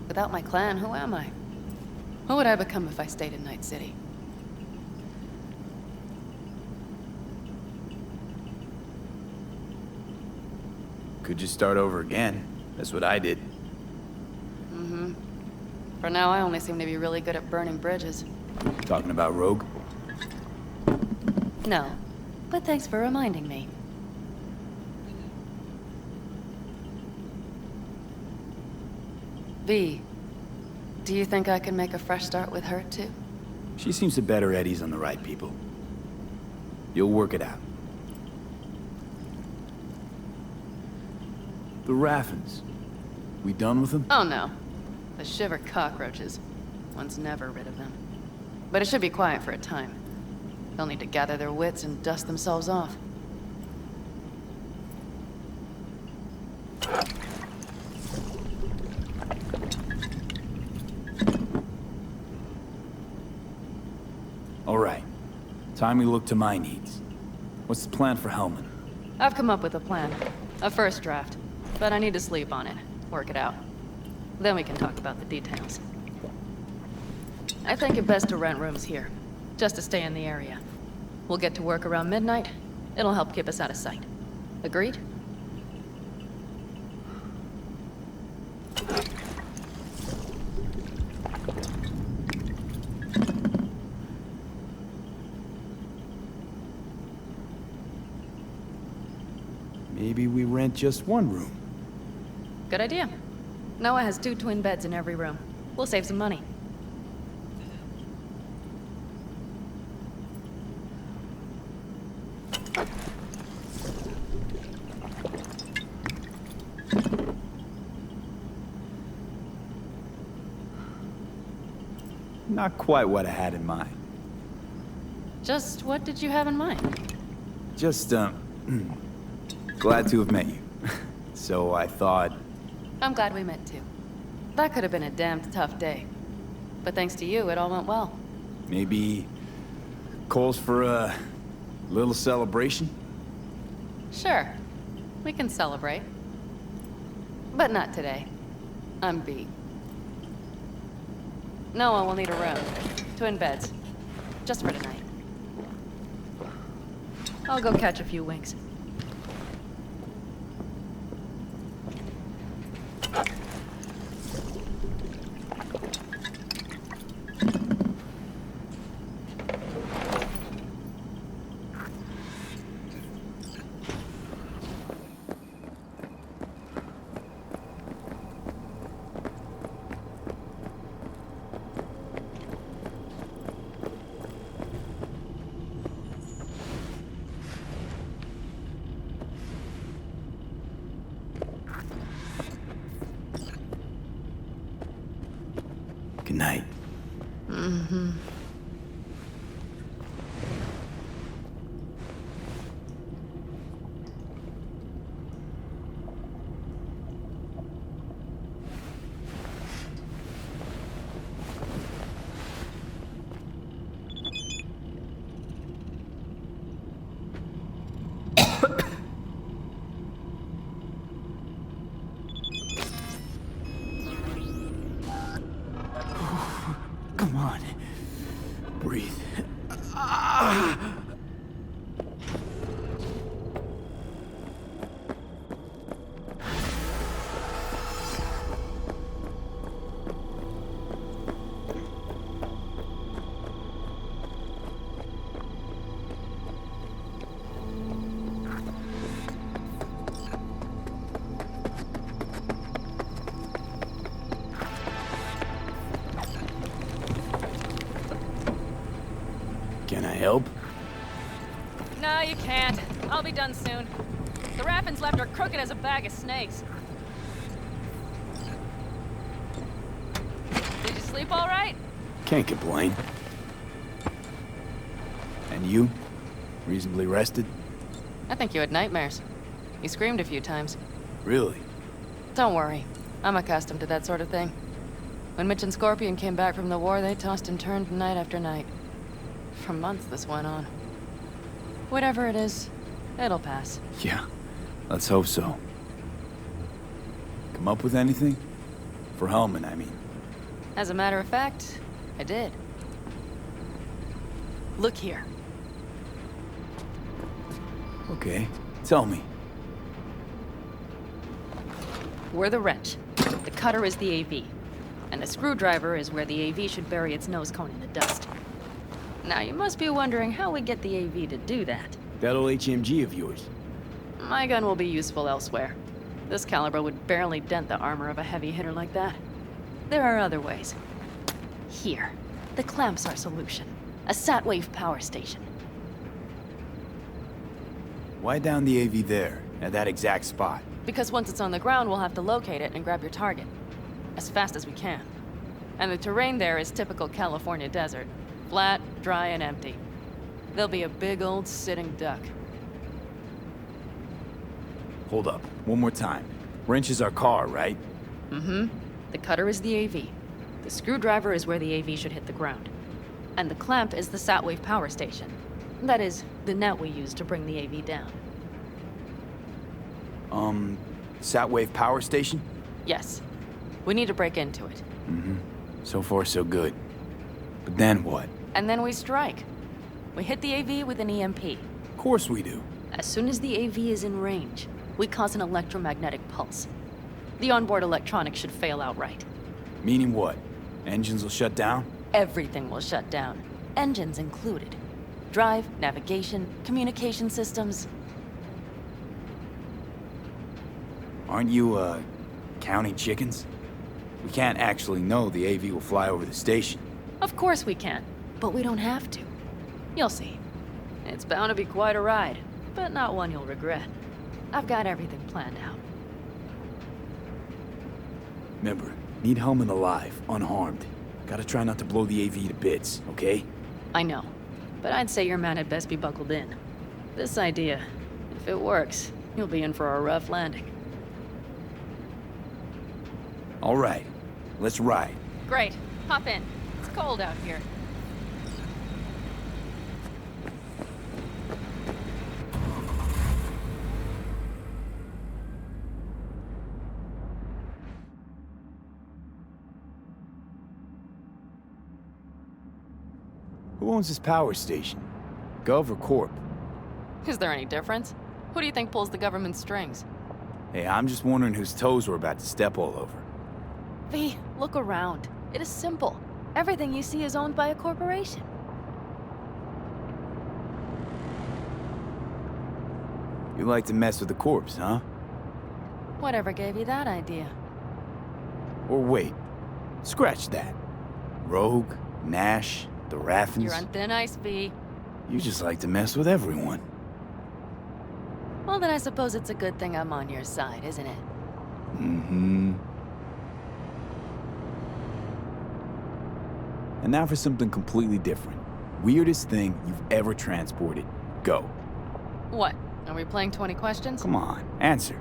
Without my clan, who am I? Who would I become if I stayed in Night City? Could just start over again. That's what I did. Mm-hmm. For now, I only seem to be really good at burning bridges. Talking about Rogue? No, but thanks for reminding me. V, do you think I can make a fresh start with her, too? She seems to bet her eddies on the right people. You'll work it out. The Raffins. We done with them? Oh, no. The shiver cockroaches. One's never rid of them. But it should be quiet for a time. They'll need to gather their wits and dust themselves off. All right. Time we look to my needs. What's the plan for Hellman? I've come up with a plan. A first draft. But I need to sleep on it. Work it out. Then we can talk about the details. I think it best to rent rooms here. Just to stay in the area. We'll get to work around midnight. It'll help keep us out of sight. Agreed? Maybe we rent just one room. Good idea. Noah has 2 twin beds in every room. We'll save some money. not quite what I had in mind. Just what did you have in mind? Just, glad to have met you. So I thought... I'm glad we met too. That could have been a damned tough day. But thanks to you, it all went well. maybe calls for a little celebration? Sure. We can celebrate. But not today. I'm beat. Noah will need a room. Twin beds. Just for tonight. I'll go catch a few winks. Good night. Mm-hmm. Come on. Breathe. Can I help? No, you can't. I'll be done soon. The raffins left are crooked as a bag of snakes. Did you sleep all right? Can't complain. And you? Reasonably rested? I think you had nightmares. You screamed a few times. Really? Don't worry. I'm accustomed to that sort of thing. When Mitch and Scorpion came back from the war, they tossed and turned night after night. For months this went on. Whatever it is, it'll pass. Yeah, let's hope so. Come up with anything? For Hellman, I mean. As a matter of fact, I did. Look here. Okay, tell me. We're the wrench. The cutter is the AV. And the screwdriver is where the AV should bury its nose cone in the dust. Now, you must be wondering how we get the AV to do that. That old HMG of yours. My gun will be useful elsewhere. This caliber would barely dent the armor of a heavy hitter like that. There are other ways. Here. The clamp's our solution. A sat-wave power station. Why down the AV there, at that exact spot? Because once it's on the ground, we'll have to locate it and grab your target. As fast as we can. And the terrain there is typical California desert. Flat, dry, and empty. There'll be a big old sitting duck. Hold up, one more time. Wrench is our car, right? Mm-hmm. The cutter is the AV. The screwdriver is where the AV should hit the ground. And the clamp is the sat-wave power station. That is, the net we use to bring the AV down. Sat-wave power station? Yes. We need to break into it. Mm-hmm. So far, so good. But then what? And then we strike. We hit the AV with an EMP. Of course we do. As soon as the AV is in range, we cause an electromagnetic pulse. The onboard electronics should fail outright. Meaning what? Engines will shut down? Everything will shut down. Engines included. Drive, navigation, communication systems. Aren't you, counting chickens? We can't actually know the AV will fly over the station. Of course we can, but we don't have to. You'll see. It's bound to be quite a ride, but not one you'll regret. I've got everything planned out. Remember, need Hellman alive, unharmed. Gotta try not to blow the AV to bits, okay? I know, but I'd say your man had best be buckled in. This idea, if it works, you'll be in for a rough landing. All right, let's ride. Great. Hop in. It's cold out here. Who owns this power station? Gov or Corp? Is there any difference? Who do you think pulls the government's strings? Hey, I'm just wondering whose toes we're about to step all over. V, look around. It is simple. Everything you see is owned by a corporation. You like to mess with the corpse, huh? Whatever gave you that idea? Or wait, scratch that. Rogue, Nash, the Raffins. You're on thin ice, V. You just like to mess with everyone. Well, then I suppose it's a good thing I'm on your side, isn't it? Mm-hmm. And now for something completely different. Weirdest thing you've ever transported. Go. What? Are we playing 20 questions? Come on, answer.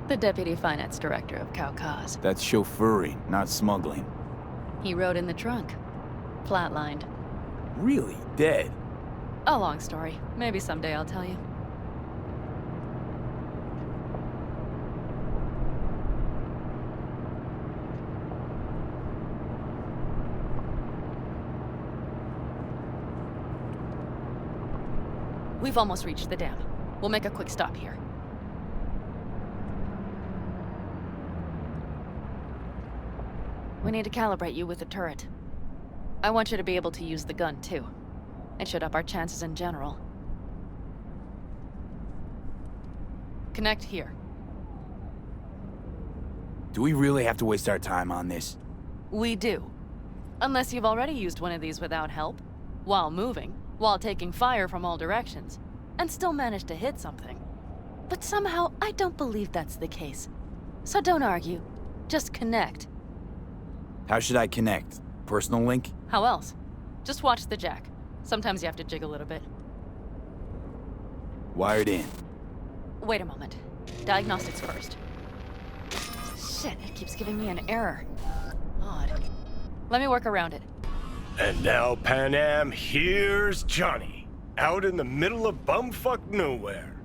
The Deputy Finance Director of Caucase. That's chauffeuring, not smuggling. He rode in the trunk. Flatlined. Really? Dead? A long story. Maybe someday I'll tell you. We've almost reached the dam. We'll make a quick stop here. We need to calibrate you with the turret. I want you to be able to use the gun, too. It should up our chances in general. Connect here. Do we really have to waste our time on this? We do. Unless you've already used one of these without help, while moving, while taking fire from all directions, and still managed to hit something. But somehow, I don't believe that's the case. So don't argue. Just connect. How should I connect? Personal link? How else? Just watch the jack. Sometimes you have to jig a little bit. Wired in. Wait a moment. Diagnostics first. Shit, it keeps giving me an error. Odd. Let me work around it. And now, Pan Am, here's Johnny. Out in the middle of bumfuck nowhere.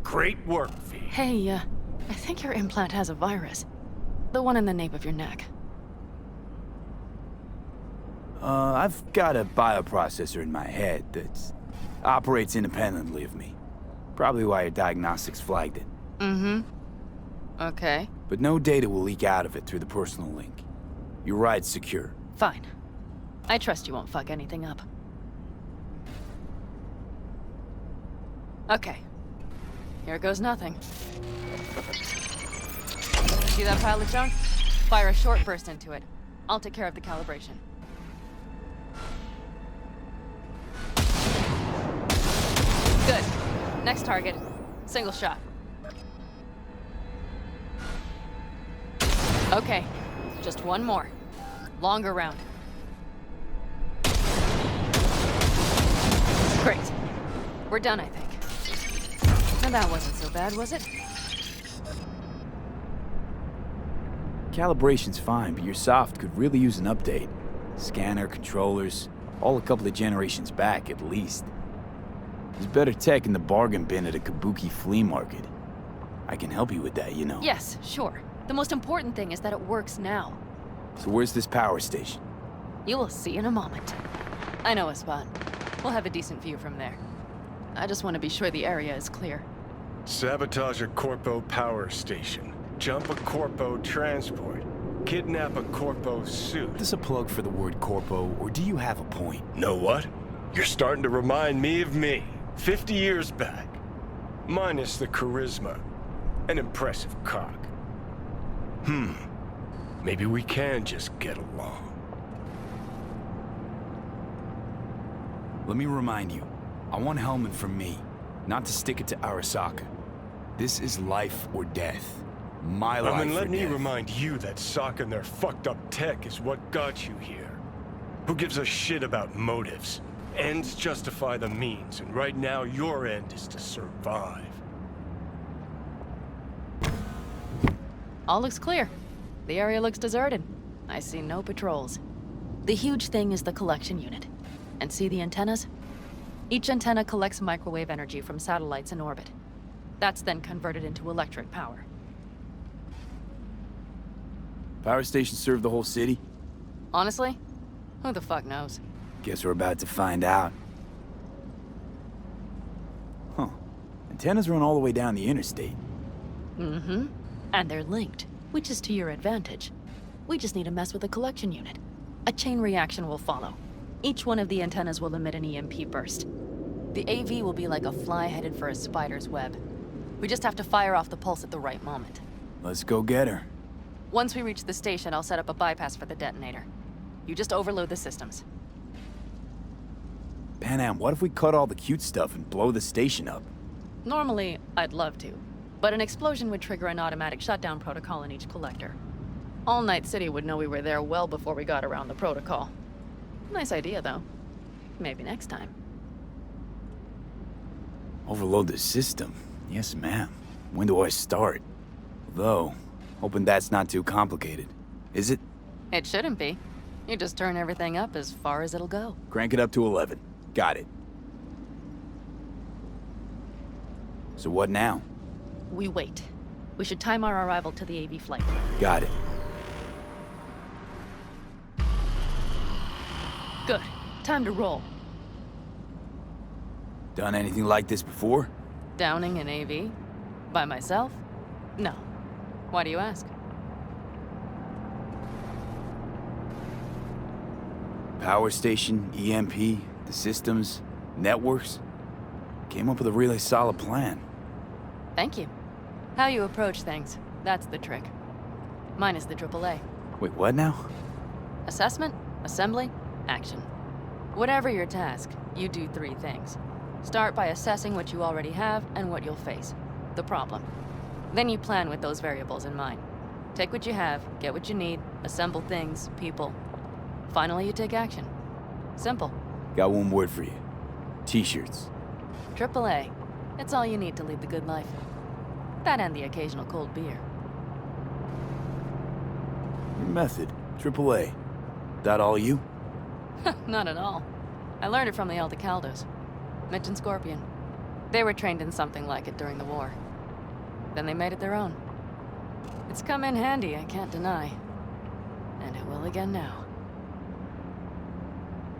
Great work, V. Hey, I think your implant has a virus. The one in the nape of your neck. I've got a bioprocessor in my head that operates independently of me. Probably why your diagnostics flagged it. Mm-hmm. Okay. But no data will leak out of it through the personal link. Your ride's secure. Fine. I trust you won't fuck anything up. Okay. Here goes nothing. See that pile of junk? Fire a short burst into it. I'll take care of the calibration. Good. Next target. Single shot. Okay. Just one more. Longer round. Great. We're done, I think. And that wasn't so bad, was it? Calibration's fine, but your soft could really use an update. Scanner, controllers, all a couple of generations back, at least. There's better tech in the bargain bin at a kabuki flea market. I can help you with that, you know. Yes, sure. The most important thing is that it works now. So where's this power station? You will see in a moment. I know a spot. We'll have a decent view from there. I just want to be sure the area is clear. Sabotage a Corpo power station. Jump a Corpo transport. Kidnap a Corpo suit. Is this a plug for the word corpo, or do you have a point? Know what? You're starting to remind me of me. 50 years back. Minus the charisma. An impressive cock. Maybe we can just get along. Let me remind you, I want Hellman from me, not to stick it to Arasaka. This is life or death. My life And or let me death. remind you that socking their fucked up tech is what got you here. Who gives a shit about motives? Ends justify the means, and right now your end is to survive. All looks clear. The area looks deserted. I see no patrols. The huge thing is the collection unit. And see the antennas? Each antenna collects microwave energy from satellites in orbit. That's then converted into electric power. Power stations serve the whole city? Honestly, who the fuck knows? Guess we're about to find out. Huh. Antennas run all the way down the interstate. Mm-hmm. And they're linked, which is to your advantage. We just need to mess with the collection unit. A chain reaction will follow. Each one of the antennas will emit an EMP burst. The AV will be like a fly headed for a spider's web. We just have to fire off the pulse at the right moment. Let's go get her. Once we reach the station, I'll set up a bypass for the detonator. You just overload the systems. Panam, what if we cut all the cute stuff and blow the station up? Normally, I'd love to, but an explosion would trigger an automatic shutdown protocol in each collector. All Night City would know we were there well before we got around the protocol. Nice idea, though. Maybe next time. Overload the system? Yes, ma'am. When do I start? Though, hoping that's not too complicated. Is it? It shouldn't be. You just turn everything up as far as it'll go. Crank it up to 11. Got it. So what now? We wait. We should time our arrival to the AV flight. Got it. Good. Time to roll. Done anything like this before? Downing an AV? By myself? No. Why do you ask? Power station, EMP, the systems, networks. Came up with a really solid plan. Thank you. How you approach things, that's the trick. Mine is the AAA. Wait, what now? Assessment, assembly, action. Whatever your task, you do 3 things. Start by assessing what you already have and what you'll face. The problem. Then you plan with those variables in mind. Take what you have, get what you need, assemble things, people. Finally, you take action. Simple. Got one word for you. T-shirts. AAA. It's all you need to lead the good life. That and the occasional cold beer. Your method. AAA. That all you? Not at all. I learned it from the Aldecaldos. Mitch and Scorpion. They were trained in something like it during the war. Then they made it their own. It's come in handy, I can't deny. And it will again now.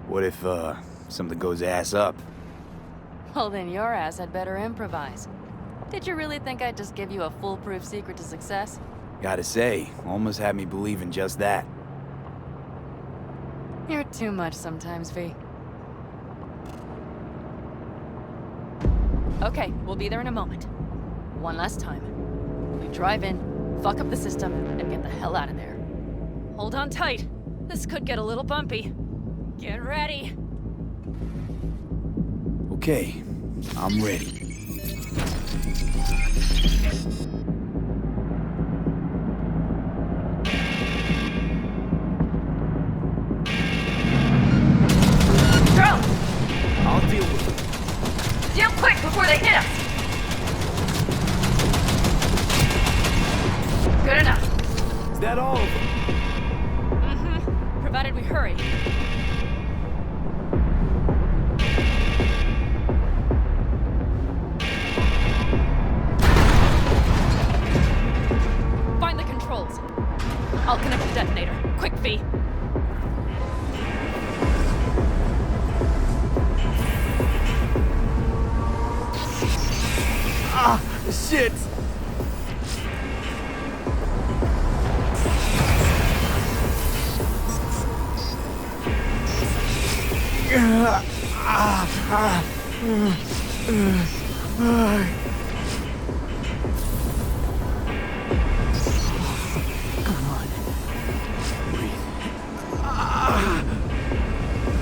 What if, something goes ass up? Well, then your ass had better improvise. Did you really think I'd just give you a foolproof secret to success? Gotta say, almost had me believe in just that. You're too much sometimes, V. Okay, we'll be there in a moment. One last time. We drive in, fuck up the system, and get the hell out of there. Hold on tight. This could get a little bumpy. Get ready. Okay, I'm ready. Drone! I'll deal with it. Deal quick before they hit us! Good enough. Is that all of them? Mm-hmm. Provided we hurry. Find the controls. I'll connect the detonator. Quick, V. Ah, shit!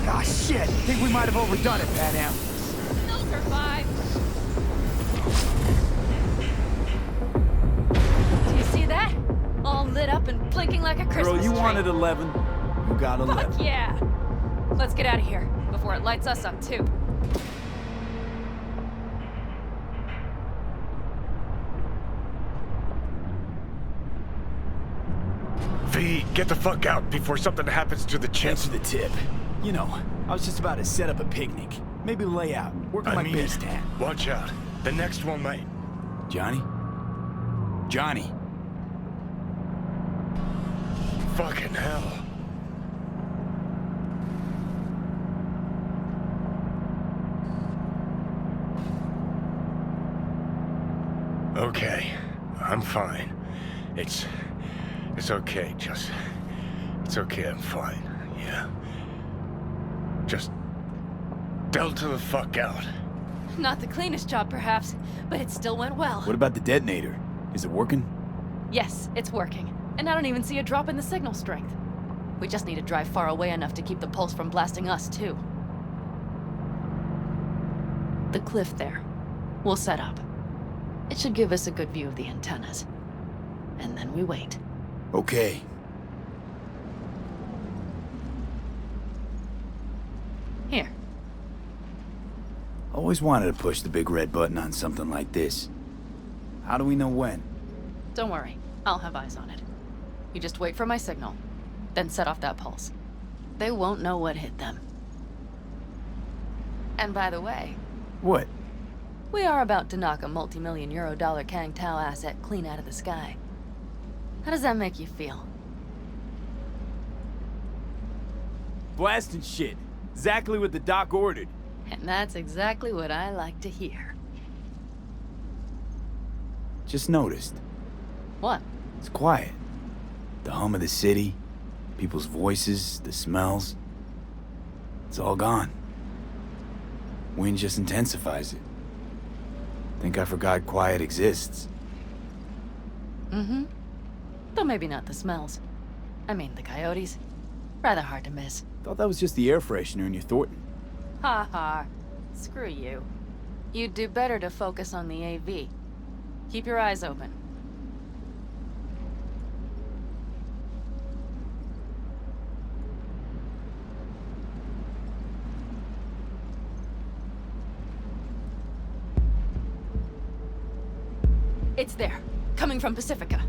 Ah, shit! Think we might have overdone it, Panam. They'll survive. Do you see that? wanted 11. You got 11. Fuck yeah! Let's get out of here before it lights us up too. V, get the fuck out before something happens to the chip. Thanks for the tip. You know, I was just about to set up a picnic. Maybe lay out. Work on my base tan. Watch out. The next one might. Johnny? Johnny! Fucking hell. Okay, I'm fine. It's okay, just... It's okay, I'm fine, yeah. Just... Delta the fuck out. Not the cleanest job, perhaps, but it still went well. What about the detonator? Is it working? Yes, it's working. And I don't even see a drop in the signal strength. We just need to drive far away enough to keep the pulse from blasting us, too. The cliff there. We'll set up. It should give us a good view of the antennas. And then we wait. Okay. Here. Always wanted to push the big red button on something like this. How do we know when? Don't worry. I'll have eyes on it. You just wait for my signal, then set off that pulse. They won't know what hit them. And by the way... What? We are about to knock a multi-million euro dollar Kang Tao asset clean out of the sky. How does that make you feel? Blasting shit. Exactly what the doc ordered. And that's exactly what I like to hear. Just noticed. What? It's quiet. The hum of the city, people's voices, the smells. It's all gone. Wind just intensifies it. Think I forgot quiet exists. Mm-hmm. Though maybe not the smells. I mean, the coyotes. Rather hard to miss. Thought that was just the air freshener in your Thornton. Ha ha. Screw you. You'd do better to focus on the AV. Keep your eyes open. It's there. Coming from Pacifica.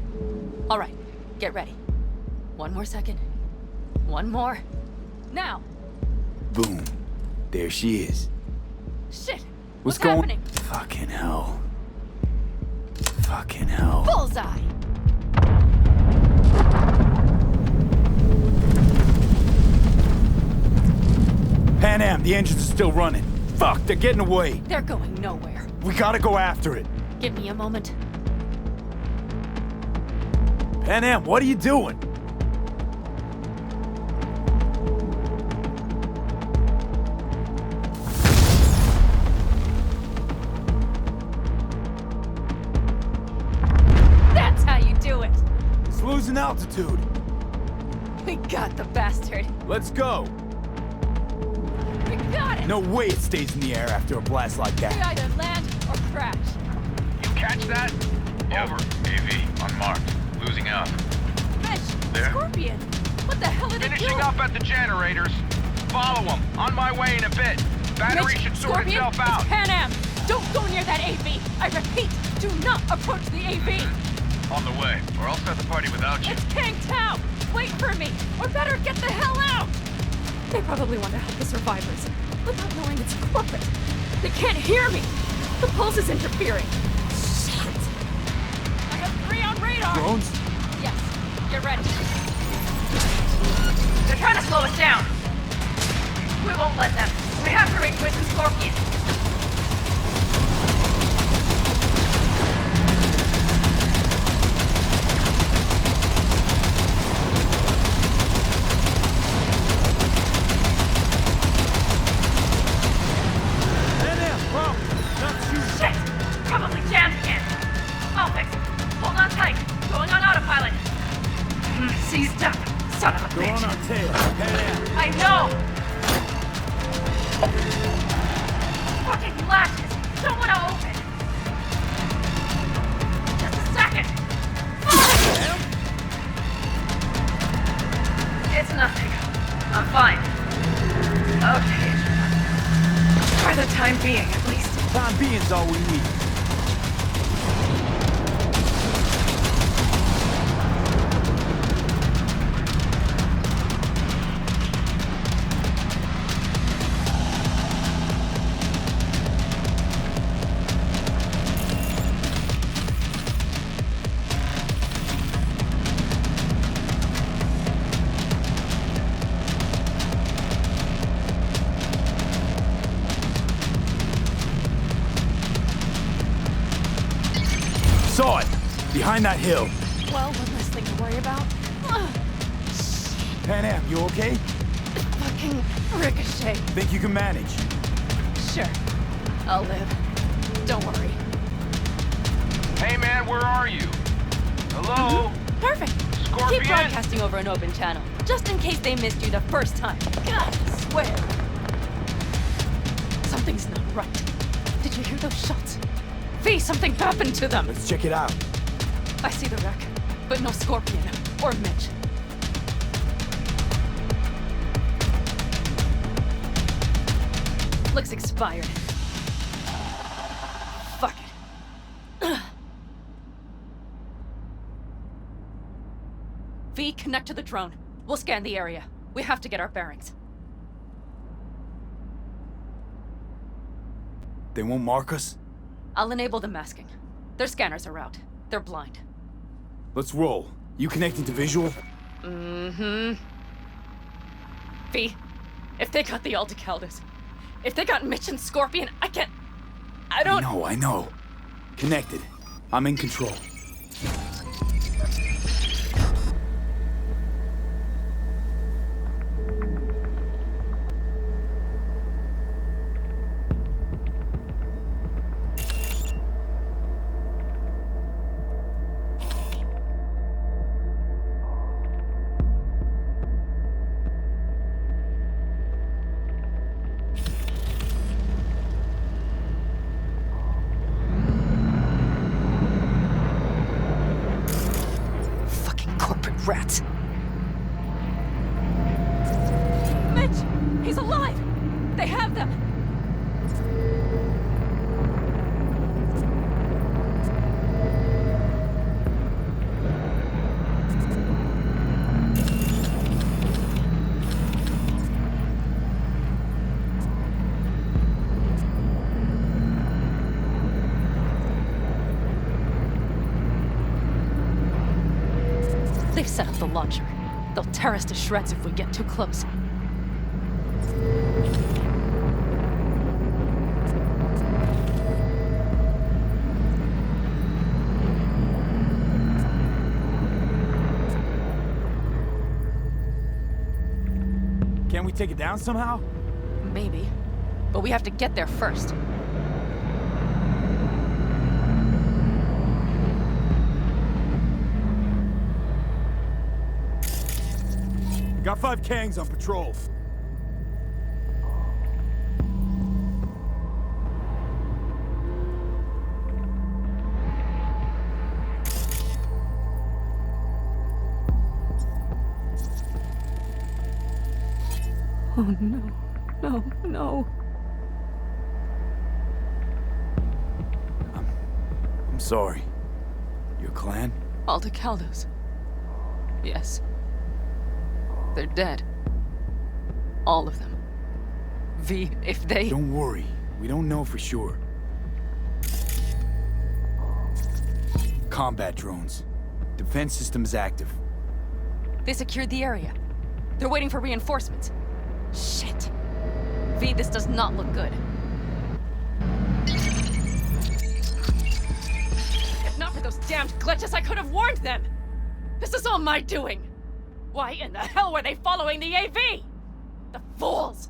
All right. Get ready. One more second. One more. Now! Boom. There she is. Shit! What's happening? Fucking hell. Fucking hell. Bullseye! Pan Am, the engines are still running. Fuck, they're getting away. They're going nowhere. We gotta go after it. Give me a moment. Pan Am, what are you doing? That's how you do it! It's losing altitude. We got the bastard. Let's go. We got it! No way it stays in the air after a blast like We that. either land or crash. You catch that? Over. AV, unmarked. Losing out. Fish! There? Scorpion! What the hell are they doing? Finishing up at the generators. Follow them. On my way in a bit. Battery Mitch, should sort Scorpion, itself out. It's Pan Am! Don't go near that AV! I repeat, do not approach the AV! On the way, or I'll start the party without you. It's Kang Tao! Wait for me! Or better get the hell out! They probably want to help the survivors, without knowing it's corporate. They can't hear me! The pulse is interfering. Shit! I have 3 on radar! Drones? Yes, get ready. They're trying to slow us down. We won't let them. We have to reach Mission Scorpion. Shit! Probably jammed again. I'll fix it. Hold on tight. Going on autopilot. Seized up. Son of a Go bitch. on our tail. Pan Am. I know! Fucking latches! Don't want to open! Just a second! Fuck! being, at least. Time being's all we need. Saw it! Behind that hill. Well, one less thing to worry about. Pan Am, you okay? Fucking ricochet. Think you can manage? Sure. I'll live. Don't worry. Hey man, where are you? Hello? Perfect. Scorpion? Keep broadcasting over an open channel, just in case they missed you the first time. God, I swear. Something's not right. Did you hear those shots? V, something happened to them. Let's check it out. I see the wreck, but no Scorpion or Mitch. Looks expired. Fuck it. V, connect to the drone. We'll scan the area. We have to get our bearings. They won't mark us? I'll enable the masking. Their scanners are out. They're blind. Let's roll. You connecting to visual? Mm-hmm. V, if they got the Aldecaldos, if they got Mitch and Scorpion, I don't... I know. Connected. I'm in control. Rats. Mitch! He's alive! They have them! They've set up the launcher. They'll tear us to shreds if we get too close. Can we take it down somehow? Maybe. But we have to get there first. Got 5 Kangs on patrol. Oh no, no, no. I'm sorry. Your clan? Aldecaldos. Yes. They're dead. All of them. V, if they... Don't worry. We don't know for sure. Combat drones. Defense systems active. They secured the area. They're waiting for reinforcements. Shit. V, this does not look good. If not for those damned glitches, I could have warned them! This is all my doing! Why in the hell were they following the AV? The fools!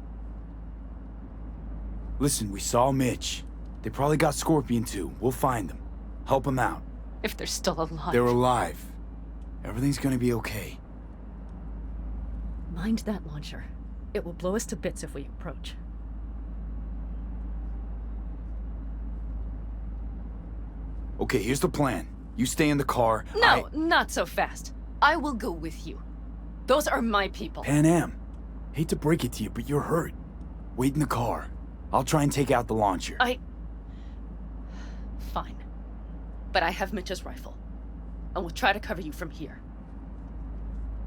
Listen, we saw Mitch. They probably got Scorpion too. We'll find them. Help them out. If they're still alive. They're alive. Everything's gonna be okay. Mind that launcher. It will blow us to bits if we approach. Okay, here's the plan. You stay in the car. No, not so fast. I will go with you. Those are my people. Pan Am. Hate to break it to you, but you're hurt. Wait in the car. I'll try and take out the launcher. Fine. But I have Mitch's rifle. And we'll try to cover you from here.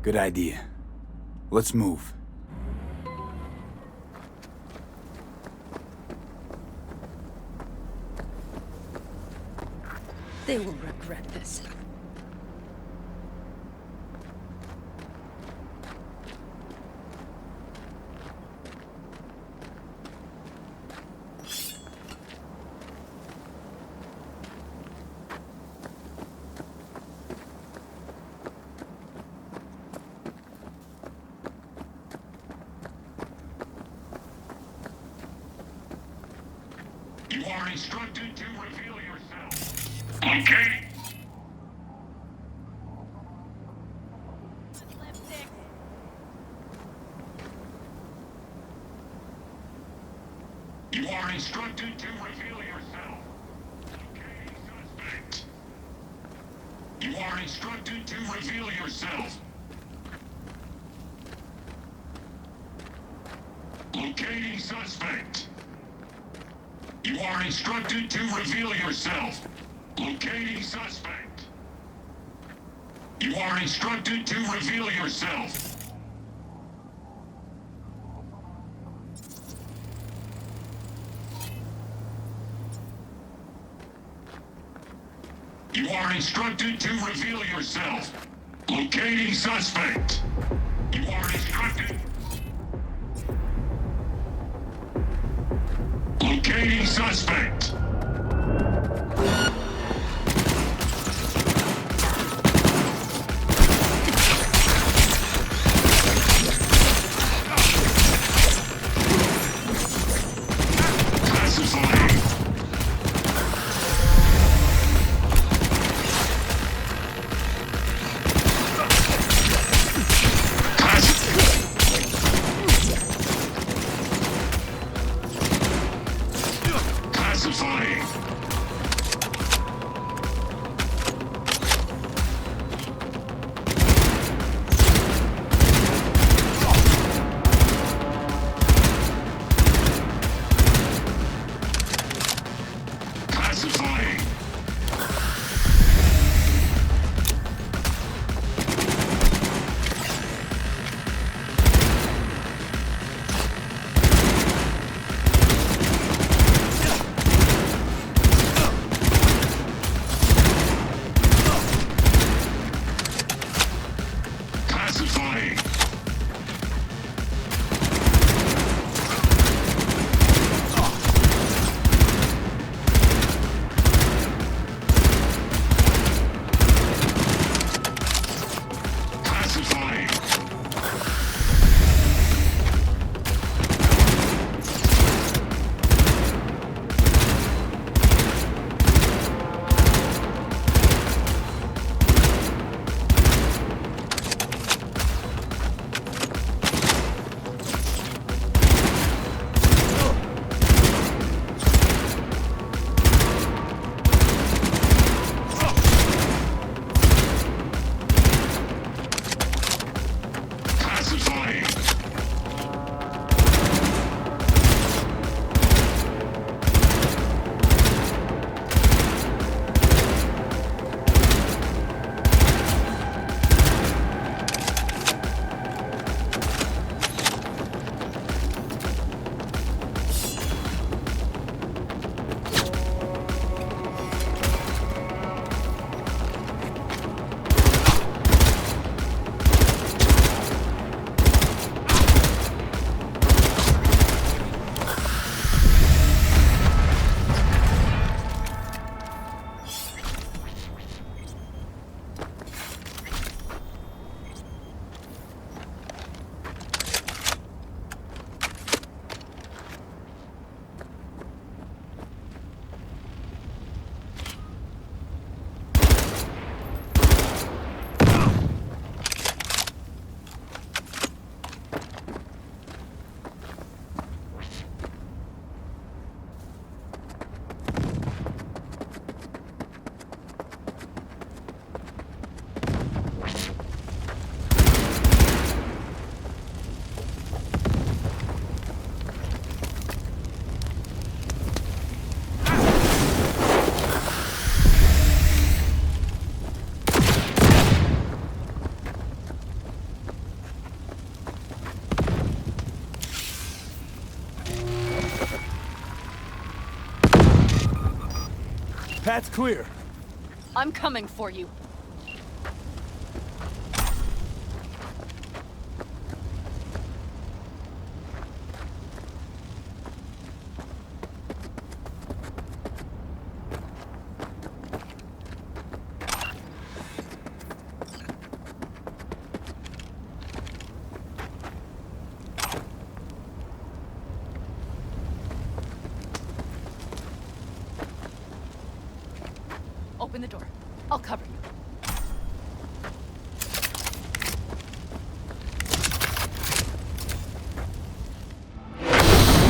Good idea. Let's move. They will regret this. You are instructed to reveal yourself. Okay. You are instructed to reveal yourself. Okay, suspect. You are instructed to reveal yourself. Locating suspect. You are instructed to reveal yourself. Locating suspect. You are instructed to reveal yourself. You are instructed to reveal yourself. Locating suspect. You are instructed. Locating suspect. Classified. Path's clear. I'm coming for you. Open the door. I'll cover you.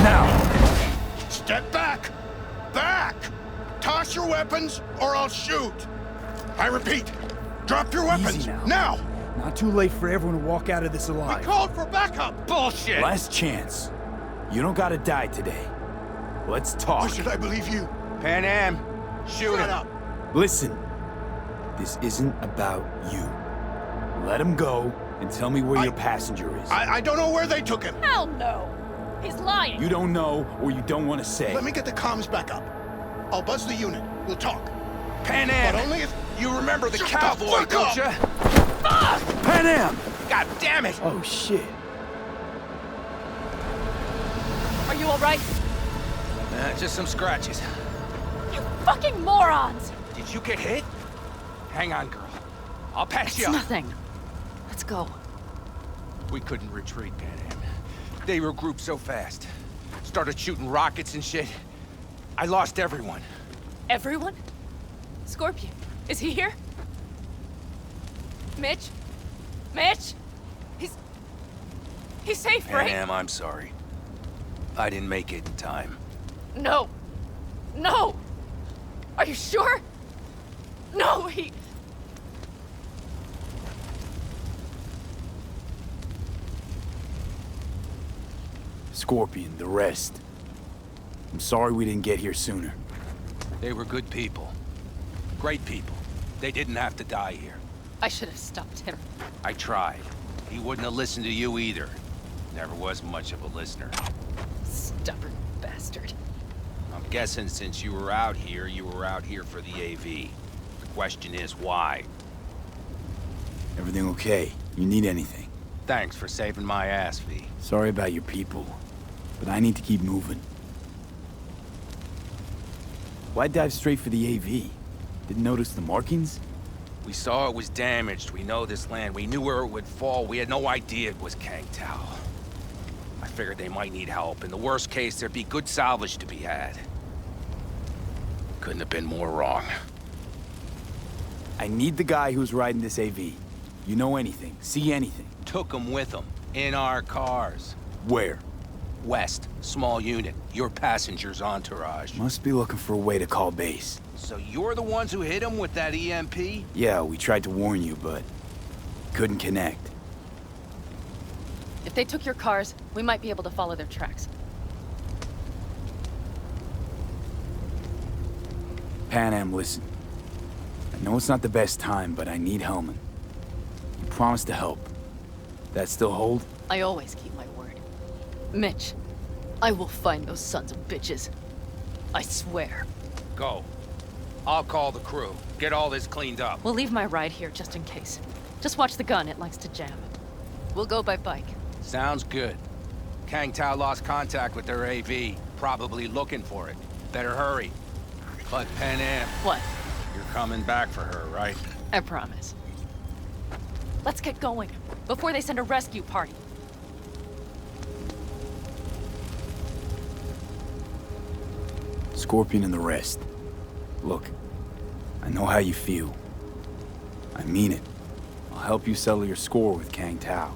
Now! Step back! Back! Toss your weapons, or I'll shoot! I repeat, drop your weapons, Easy now. now! Not too late for everyone to walk out of this We alive. called for backup! Bullshit! Last chance. You don't gotta die today. Let's talk. Why should I believe you? Pan Am, shoot Shut him. up! Listen. This isn't about you. Let him go and tell me where your passenger is. I don't know where they took him. Hell no! He's lying! You don't know or you don't want to say. Let me get the comms back up. I'll buzz the unit. We'll talk. Pan Am, But only if... you remember the Shut the cowboy, fuck don't up! you? Pan Am! God damn it! Oh, shit. Are you alright? Just some scratches. You fucking morons! Did you get hit? Hang on, girl. I'll patch It's you up. nothing. Let's go. We couldn't retreat, Pan Am. They regrouped so fast. Started shooting rockets and shit. I lost everyone. Everyone? Scorpion, is he here? Mitch? Mitch? He's safe, Pan right? Am, I'm sorry. I didn't make it in time. No. No! Are you sure? No, he... Scorpion, the rest. I'm sorry we didn't get here sooner. They were good people. Great people. They didn't have to die here. I should have stopped him. I tried. He wouldn't have listened to you either. Never was much of a listener. Stubborn bastard. I'm guessing since you were out here for the AV. The question is, why? Everything okay? You need anything? Thanks for saving my ass, V. Sorry about your people, but I need to keep moving. Why dive straight for the AV? Didn't notice the markings? We saw it was damaged. We know this land. We knew where it would fall. We had no idea it was Kang Tao. I figured they might need help. In the worst case, there'd be good salvage to be had. Couldn't have been more wrong. I need the guy who's riding this AV. You know anything, see anything? Took him with them. In our cars. Where? West. Small unit. Your passenger's entourage. Must be looking for a way to call base. So you're the ones who hit him with that EMP? Yeah, we tried to warn you, but couldn't connect. If they took your cars, we might be able to follow their tracks. Pan Am, listen. I know it's not the best time, but I need Hellman. You promised to help. That still hold? I always keep my word. Mitch, I will find those sons of bitches. I swear. Go. I'll call the crew. Get all this cleaned up. We'll leave my ride here just in case. Just watch the gun, it likes to jam. We'll go by bike. Sounds good. Kang Tao lost contact with their AV. Probably looking for it. Better hurry. But Pan Am, What? you're coming back for her, right? I promise. Let's get going, before they send a rescue party. Scorpion and the rest. Look, I know how you feel. I mean it. I'll help you settle your score with Kang Tao.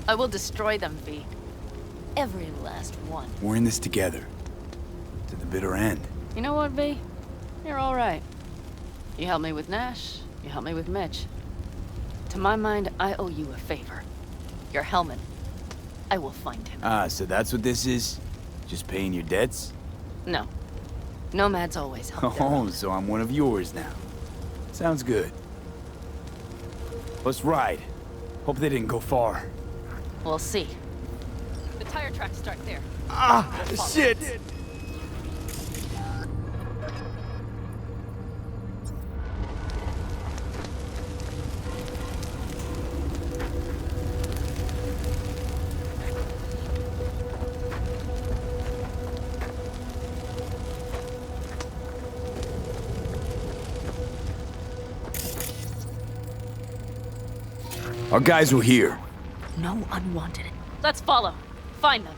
I will destroy them, V. Every last one. We're in this together. To the bitter end. You know what, V? You're all right. You helped me with Nash, you helped me with Mitch. To my mind, I owe you a favor. Your Hellman. I will find him. Ah, so that's what this is? Just paying your debts? No. Nomads always help. Oh, so I'm one of yours now. Sounds good. Let's ride. Hope they didn't go far. We'll see. The tire tracks start there. Ah, shit! Our guys were here. No unwanted. Let's follow. Find them.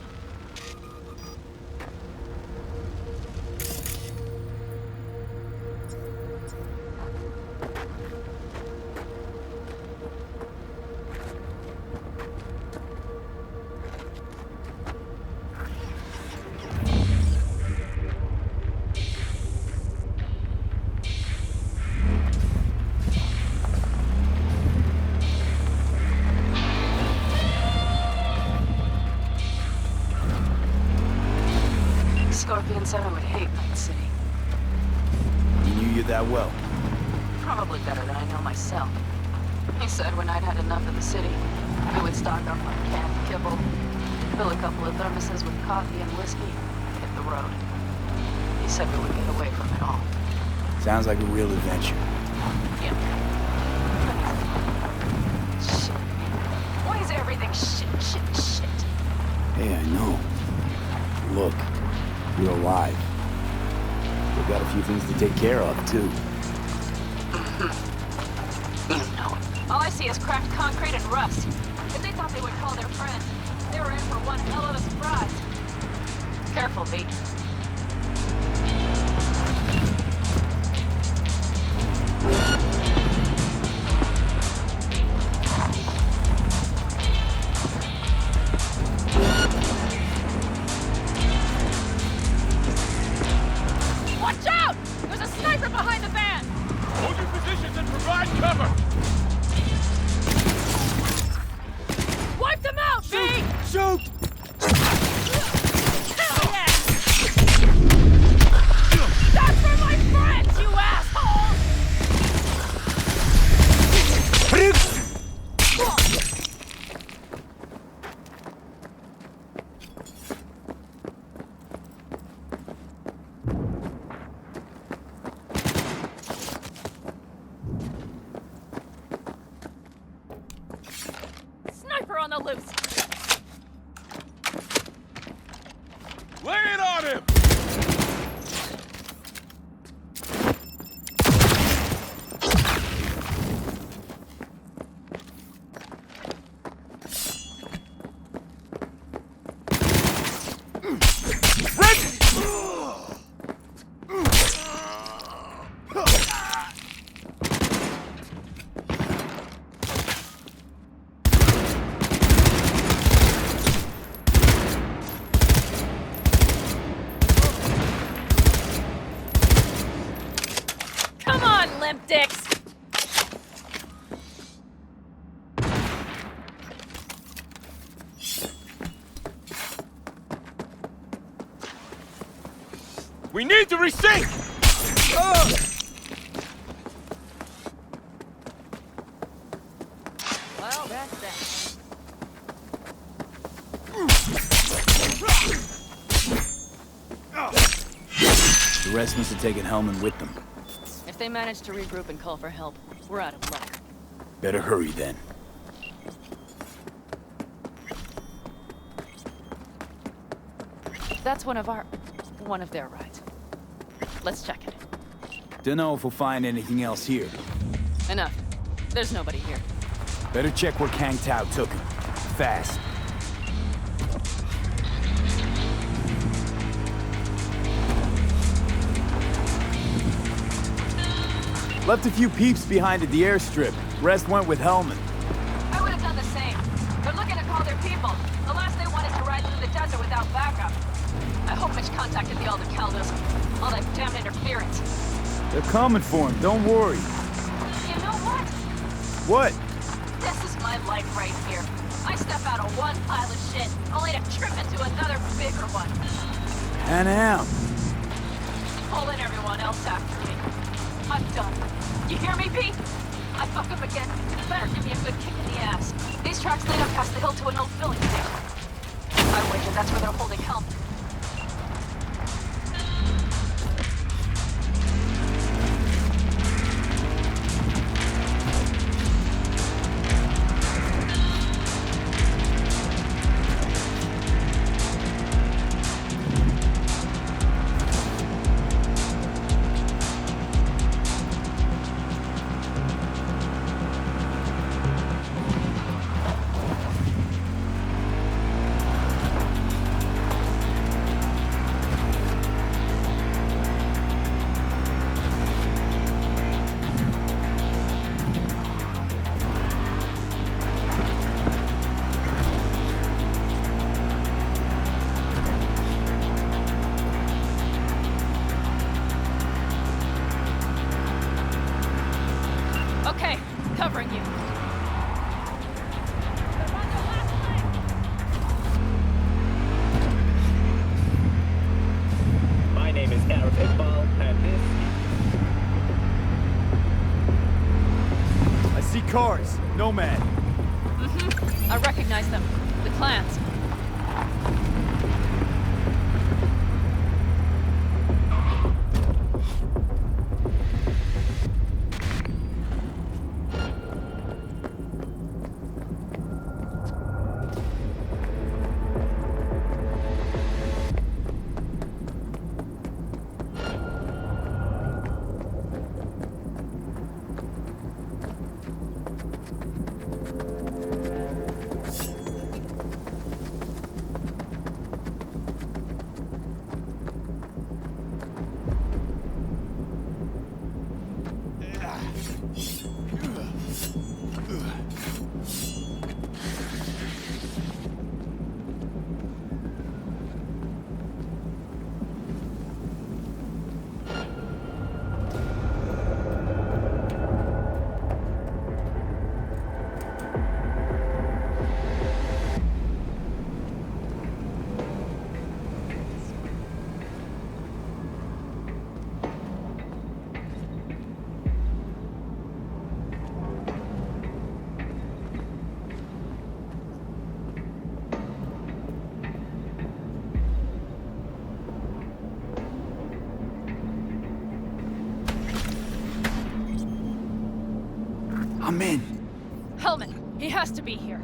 Scorpion said I would hate Night City. He knew you that well. Probably better than I know myself. He said when I'd had enough of the city, we would stock up on canned kibble, fill a couple of thermoses with coffee and whiskey, and hit the road. He said we would get away from it all. Sounds like a real adventure. Yeah. Shit. Why is everything shit? Hey, I know. Look, you're alive. We've got a few things to take care of, too. All I see is cracked concrete and rust. If they thought they would call their friends, they were in for one hell of a surprise. Careful, V. Watch out! There's a sniper behind the van! Hold your positions and provide cover! Wipe them out, V! Shoot! Hell yeah! That's for my friends, you asshole! Sniper on the loose! Lay it on him! Come on, limp dicks! We need to resync! Well, that's that. The rest must have taken Hellman with them. If they manage to regroup and call for help, we're out of luck. Better hurry, then. That's one of their rides. Let's check it. Dunno if we'll find anything else here. Enough. There's nobody here. Better check where Kang Tao took him. Fast. Left a few peeps behind at the airstrip. Rest went with Hellman. I would have done the same. They're looking to call their people. The last they want is to ride through the desert without backup. I hope Mitch contacted the Aldecaldos. All that damn interference. They're coming for him, don't worry. You know what? What? This is my life right here. I step out of one pile of shit, only to trip into another bigger one. And am. Pulling everyone else after me. I'm done. You hear me, Pete? I fuck up again. You better give me a good kick in the ass. These tracks lead up past the hill to an old filling station. I wager that's where they're holding help. Okay, covering you. My name is Arif Iqbal, and this... I see cars. Nomad. I recognize them. The clans. I'm in. Hellman, he has to be here.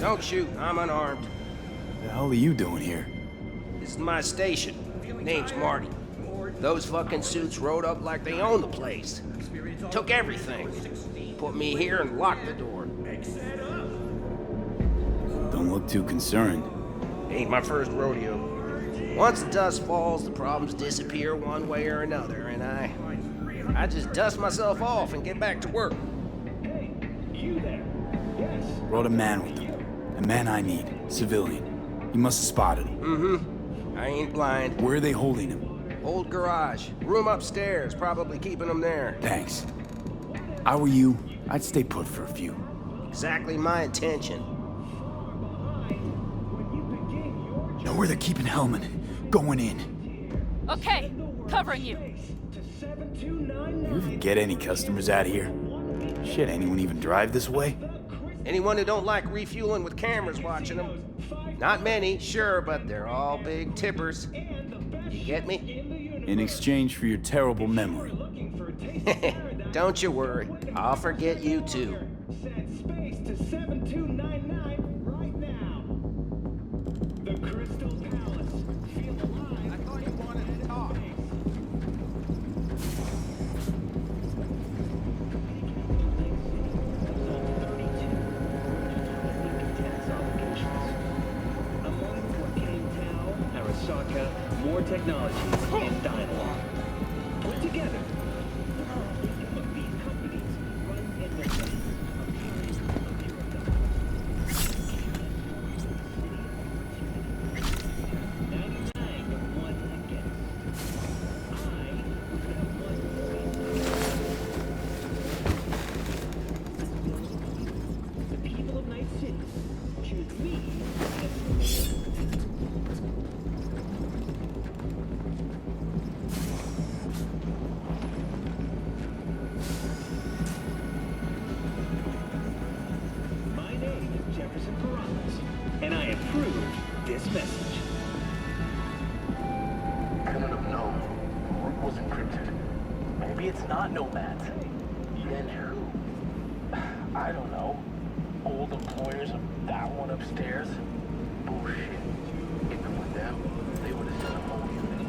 Don't shoot, I'm unarmed. The hell are you doing here? This is my station. Name's Marty. Those fucking suits rode up like they own the place. Took everything. Put me here and locked the door. Don't look too concerned. Ain't my first rodeo. Once the dust falls, the problems disappear one way or another, and I just dust myself off and get back to work. Hey, you there? Yes. Brought a man with them. A man I need. Civilian. You must have spotted him. Mm-hmm. I ain't blind. Where are they holding him? Old garage. Room upstairs. Probably keeping him there. Thanks. I were you, I'd stay put for a few. Exactly my intention. Know where they're keeping Hellman. Going in. Okay, covering you. You even get any customers out here? Shit, anyone even drive this way? Anyone who don't like refueling with cameras watching them. Not many, sure, but they're all big tippers. You get me? In exchange for your terrible memory. Don't you worry. I'll forget you too. Set space to 7299 right now. The Crystal Palace. Feel alive. I thought you wanted to talk. Arasaka, more technologies in dialogue. Put together. These companies run in the and I approve this message. Couldn't have known. Work was encrypted. Maybe it's not Nomad. Then who? I don't know. Old employers of that one upstairs? Bullshit. If it were them, they would have sent a whole unit.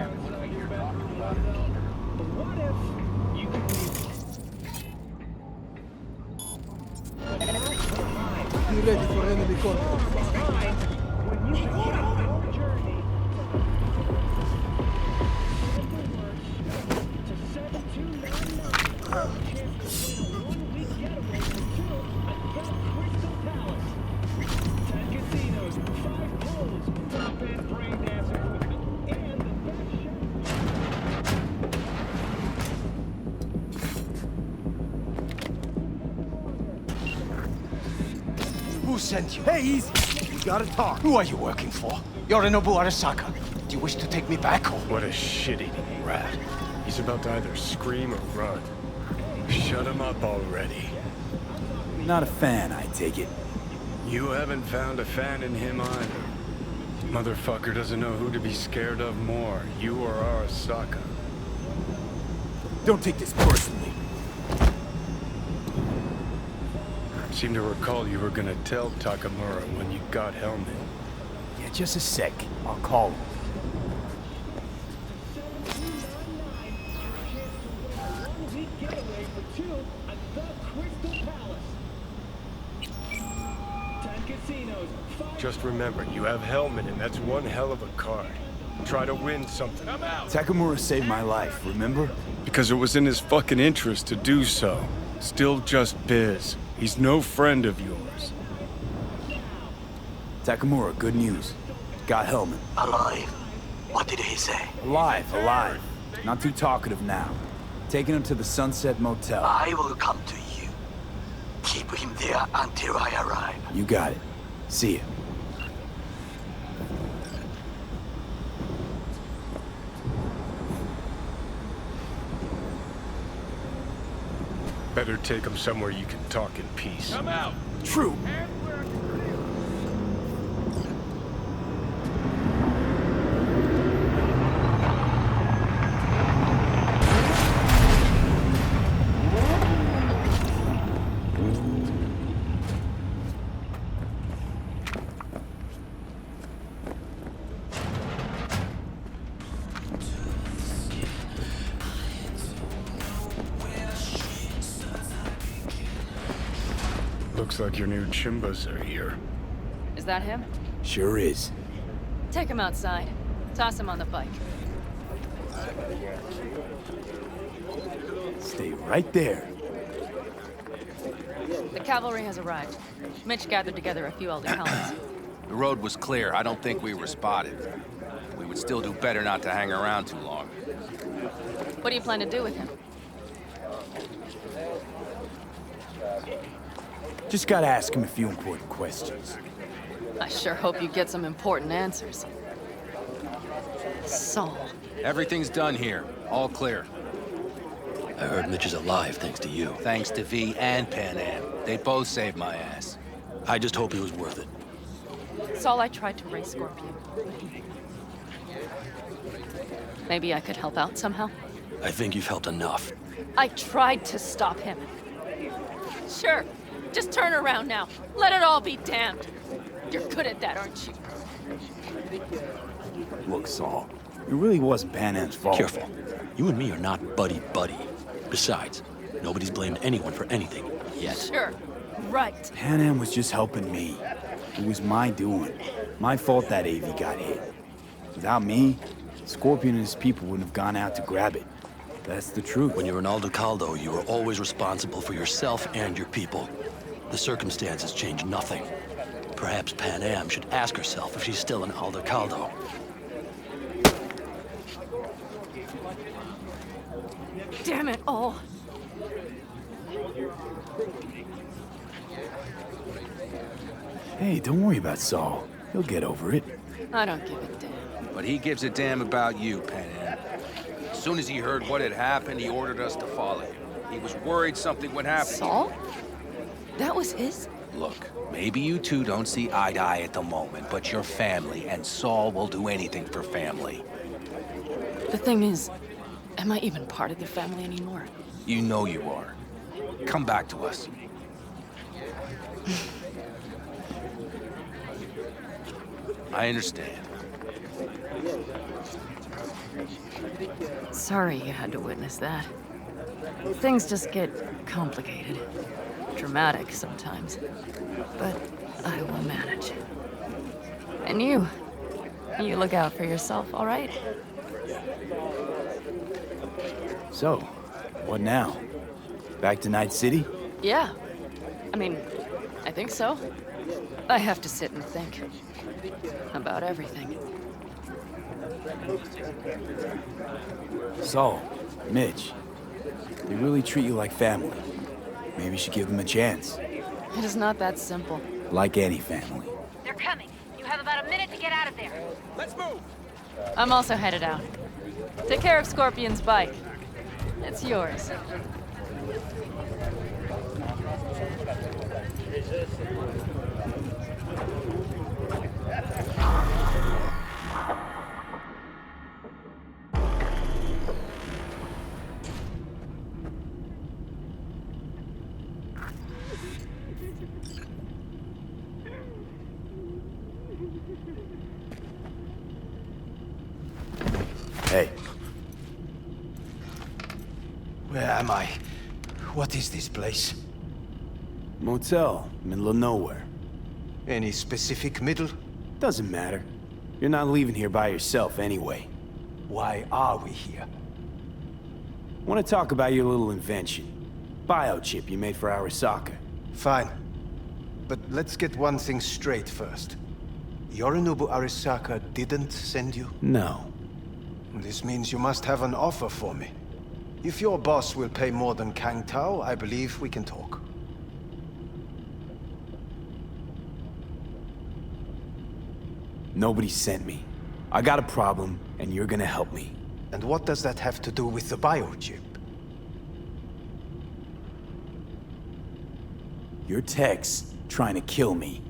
And we wouldn't be here talking about it either. But what if you could be... Be ready for enemy contact. Who sent you? Hey, easy. We gotta talk. Who are you working for? Yorinobu Arasaka. Do you wish to take me back or? What a shit-eating rat. He's about to either scream or run. Shut him up already. Not a fan, I take it. You haven't found a fan in him either. Motherfucker doesn't know who to be scared of more, you or Arasaka. Don't take this personally. Seem to recall you were gonna tell Takamura when you got Helmet. Yeah, just a sec. I'll call him. Just remember, you have Helmet and that's one hell of a card. Try to win something. Takamura saved my life, remember? Because it was in his fucking interest to do so. Still just biz. He's no friend of yours. Takamura, good news. Got Helmet. Alive. What did he say? Alive, alive. Not too talkative now. Taking him to the Sunset Motel. I will come to you. Keep him there until I arrive. You got it. See ya. Better take him somewhere you can talk in peace. Come out! True. Looks like your new Chimbas are here. Is that him? Sure is. Take him outside. Toss him on the bike. Stay right there. The cavalry has arrived. Mitch gathered together a few Aldecalans. The road was clear. I don't think we were spotted. We would still do better not to hang around too long. What do you plan to do with him? Just gotta ask him a few important questions. I sure hope you get some important answers. Saul. Everything's done here. All clear. I heard Mitch is alive thanks to you. Thanks to V and Pan Am. They both saved my ass. I just hope he was worth it. Saul, I tried to raise Scorpion. Maybe I could help out somehow? I think you've helped enough. I tried to stop him. Sure. Just turn around now. Let it all be damned. You're good at that, aren't you? Look, Saul, it really wasn't Pan Am's fault. Careful. You and me are not buddy-buddy. Besides, nobody's blamed anyone for anything, yet. Sure. Right. Pan Am was just helping me. It was my doing. My fault that AV got hit. Without me, Scorpion and his people wouldn't have gone out to grab it. That's the truth. When you're an Aldecaldo, you are always responsible for yourself and your people. The circumstances change nothing. Perhaps Pan Am should ask herself if she's still an Aldecaldo. Damn it all. Hey, don't worry about Saul. He'll get over it. I don't give a damn. But he gives a damn about you, Pan Am. As soon as he heard what had happened, he ordered us to follow him. He was worried something would happen. Saul? That was his? Look, maybe you two don't see eye to eye at the moment, but you're family, and Saul will do anything for family. The thing is, am I even part of the family anymore? You know you are. Come back to us. I understand. Sorry you had to witness that. Things just get complicated. dramatic sometimes. But I will manage. And you look out for yourself, all right? So, what now? Back to Night City? Yeah. I mean, I think so. I have to sit and think. About everything. So, Mitch, they really treat you like family. Maybe you should give them a chance. It is not that simple. Like any family. They're coming. You have about a minute to get out of there. Let's move! I'm also headed out. Take care of Scorpion's bike. It's yours. Hey. Where am I? What is this place? Motel, middle of nowhere. Any specific middle? Doesn't matter. You're not leaving here by yourself anyway. Why are we here? Want to talk about your little invention. Biochip you made for Arasaka. Fine. But let's get one thing straight first. Yorinobu Arasaka didn't send you? No. This means you must have an offer for me. If your boss will pay more than Kang Tao, I believe we can talk. Nobody sent me. I got a problem, and you're gonna help me. And what does that have to do with the biochip? Your tech's trying to kill me.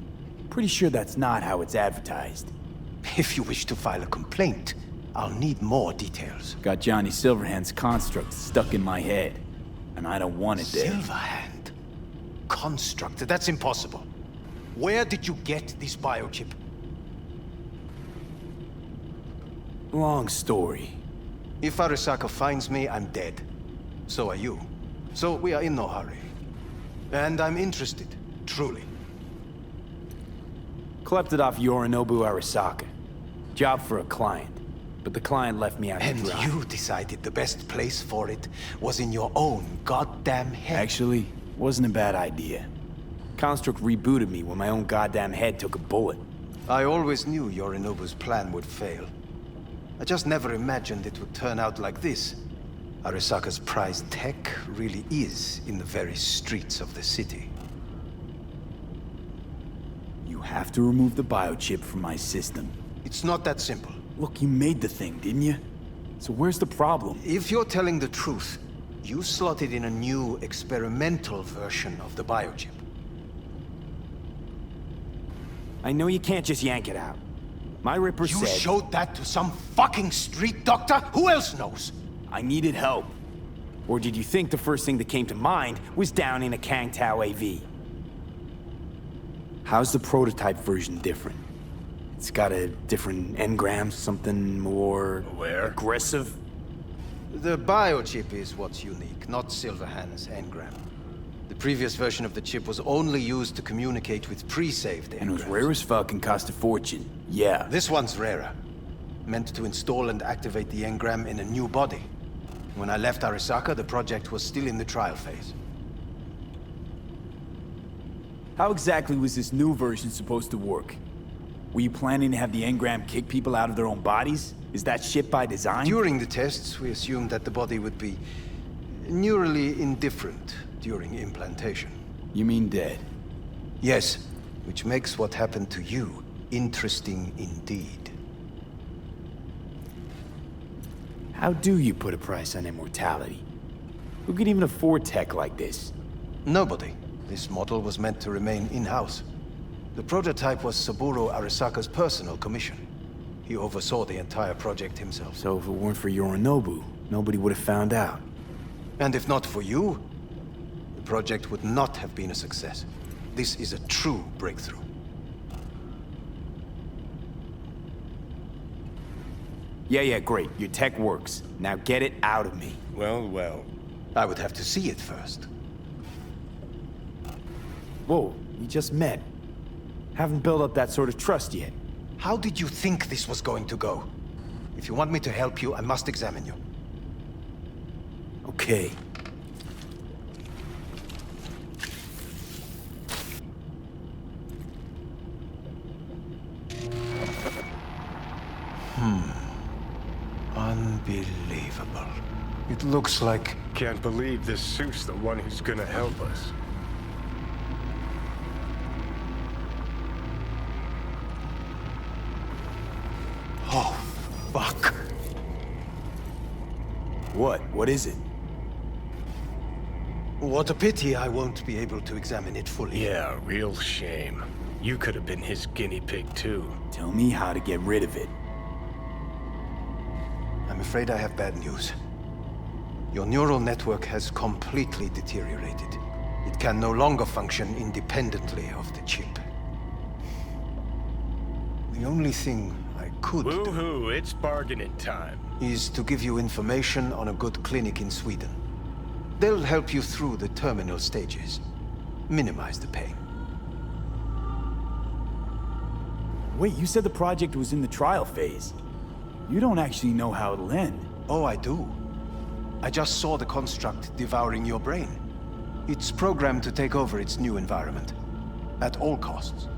Pretty sure that's not how it's advertised. If you wish to file a complaint, I'll need more details. Got Johnny Silverhand's construct stuck in my head, and I don't want it there. Silverhand? Construct? That's impossible. Where did you get this biochip? Long story. If Arasaka finds me, I'm dead. So are you. So we are in no hurry. And I'm interested, truly. Klept it off Yorinobu Arasaka. Job for a client. But the client left me out to dry. And you decided the best place for it was in your own goddamn head. Actually, wasn't a bad idea. Construct rebooted me when my own goddamn head took a bullet. I always knew Yorinobu's plan would fail. I just never imagined it would turn out like this. Arasaka's prized tech really is in the very streets of the city. You have to remove the biochip from my system. It's not that simple. Look, you made the thing, didn't you? So where's the problem? If you're telling the truth, you slotted in a new experimental version of the biochip. I know you can't just yank it out. My Ripper said... You showed that to some fucking street doctor? Who else knows? I needed help. Or did you think the first thing that came to mind was down in a Kang Tao AV? How's the prototype version different? It's got a different engram, something more... aggressive? The biochip is what's unique, not Silverhand's engram. The previous version of the chip was only used to communicate with pre-saved engrams. And it was rare as fuck and cost a fortune. Yeah. This one's rarer. Meant to install and activate the engram in a new body. When I left Arasaka, the project was still in the trial phase. How exactly was this new version supposed to work? Were you planning to have the engram kick people out of their own bodies? Is that shit by design? During the tests, we assumed that the body would be neurally indifferent during implantation. You mean dead? Yes, which makes what happened to you interesting indeed. How do you put a price on immortality? Who could even afford tech like this? Nobody. This model was meant to remain in-house. The prototype was Saburo Arasaka's personal commission. He oversaw the entire project himself. So if it weren't for Yorinobu, nobody would have found out. And if not for you, the project would not have been a success. This is a true breakthrough. Yeah, great. Your tech works. Now get it out of me. Well. I would have to see it first. Whoa, we just met. Haven't built up that sort of trust yet. How did you think this was going to go? If you want me to help you, I must examine you. Okay. Unbelievable. It looks like... Can't believe this suit's the one who's gonna help us. Oh, fuck. What? What is it? What a pity I won't be able to examine it fully. Yeah, real shame. You could have been his guinea pig too. Tell me how to get rid of it. I'm afraid I have bad news. Your neural network has completely deteriorated. It can no longer function independently of the chip. The only thing I could do Woo-hoo, it's bargaining time. is to give you information on a good clinic in Sweden. They'll help you through the terminal stages. Minimize the pain. Wait, you said the project was in the trial phase. You don't actually know how it'll end. Oh, I do. I just saw the construct devouring your brain. It's programmed to take over its new environment. At all costs.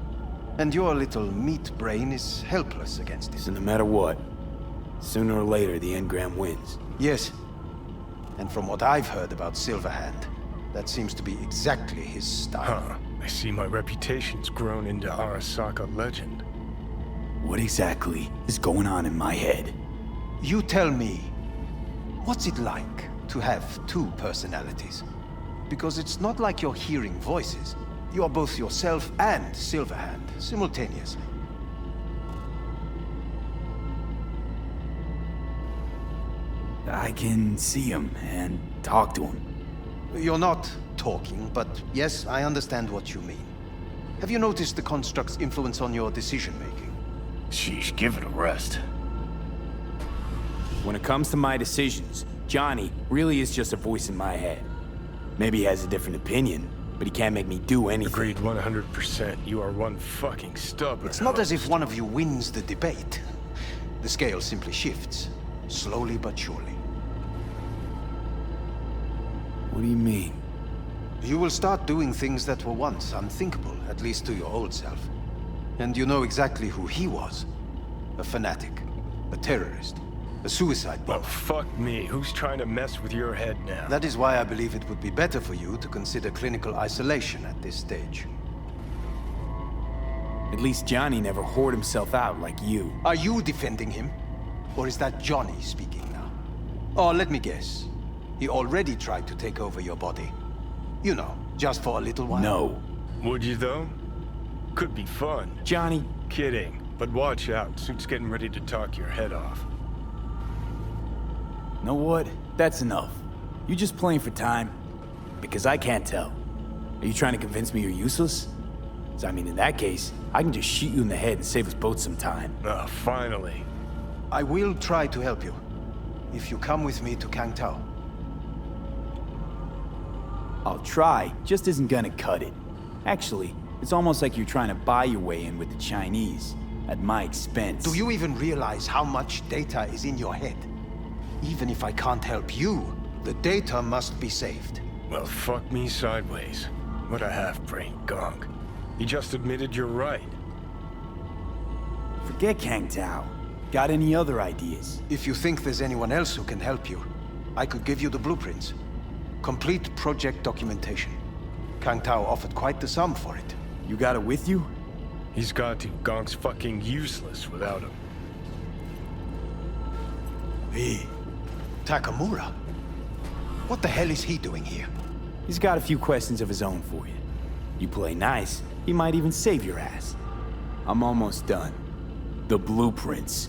And your little meat brain is helpless against it. So no matter what, sooner or later the engram wins. Yes. And from what I've heard about Silverhand, that seems to be exactly his style. Huh. I see my reputation's grown into Arasaka legend. What exactly is going on in my head? You tell me, what's it like to have two personalities? Because it's not like you're hearing voices. You are both yourself and Silverhand simultaneously. I can see him and talk to him. You're not talking, but yes, I understand what you mean. Have you noticed the construct's influence on your decision-making? Sheesh, give it a rest. When it comes to my decisions, Johnny really is just a voice in my head. Maybe he has a different opinion, but he can't make me do anything. Agreed 100%. You are one fucking stubborn. It's not as if one of you wins the debate. The scale simply shifts, slowly but surely. What do you mean? You will start doing things that were once unthinkable, at least to your old self. And you know exactly who he was. A fanatic, a terrorist, a suicide bomber. Well, fuck me. Who's trying to mess with your head now? That is why I believe it would be better for you to consider clinical isolation at this stage. At least Johnny never whored himself out like you. Are you defending him? Or is that Johnny speaking now? Oh, let me guess. He already tried to take over your body. You know, just for a little while. No. Would you, though? Could be fun. Johnny. Kidding. But watch out. Suit's getting ready to talk your head off. Know what? That's enough. You just playing for time? Because I can't tell. Are you trying to convince me you're useless? So, I mean, in that case, I can just shoot you in the head and save us both some time. Ah, finally. I will try to help you. If you come with me to Kangtao. I'll try, just isn't gonna cut it. Actually, it's almost like you're trying to buy your way in with the Chinese, at my expense. Do you even realize how much data is in your head? Even if I can't help you, the data must be saved. Well, fuck me sideways. What a half-brain gonk. He just admitted you're right. Forget Kangtao. Got any other ideas? If you think there's anyone else who can help you, I could give you the blueprints. Complete project documentation. Kangtao offered quite the sum for it. You got it with you? He's got to. Gonk's fucking useless without him. Hey, Takamura? What the hell is he doing here? He's got a few questions of his own for you. You play nice, he might even save your ass. I'm almost done. The blueprints.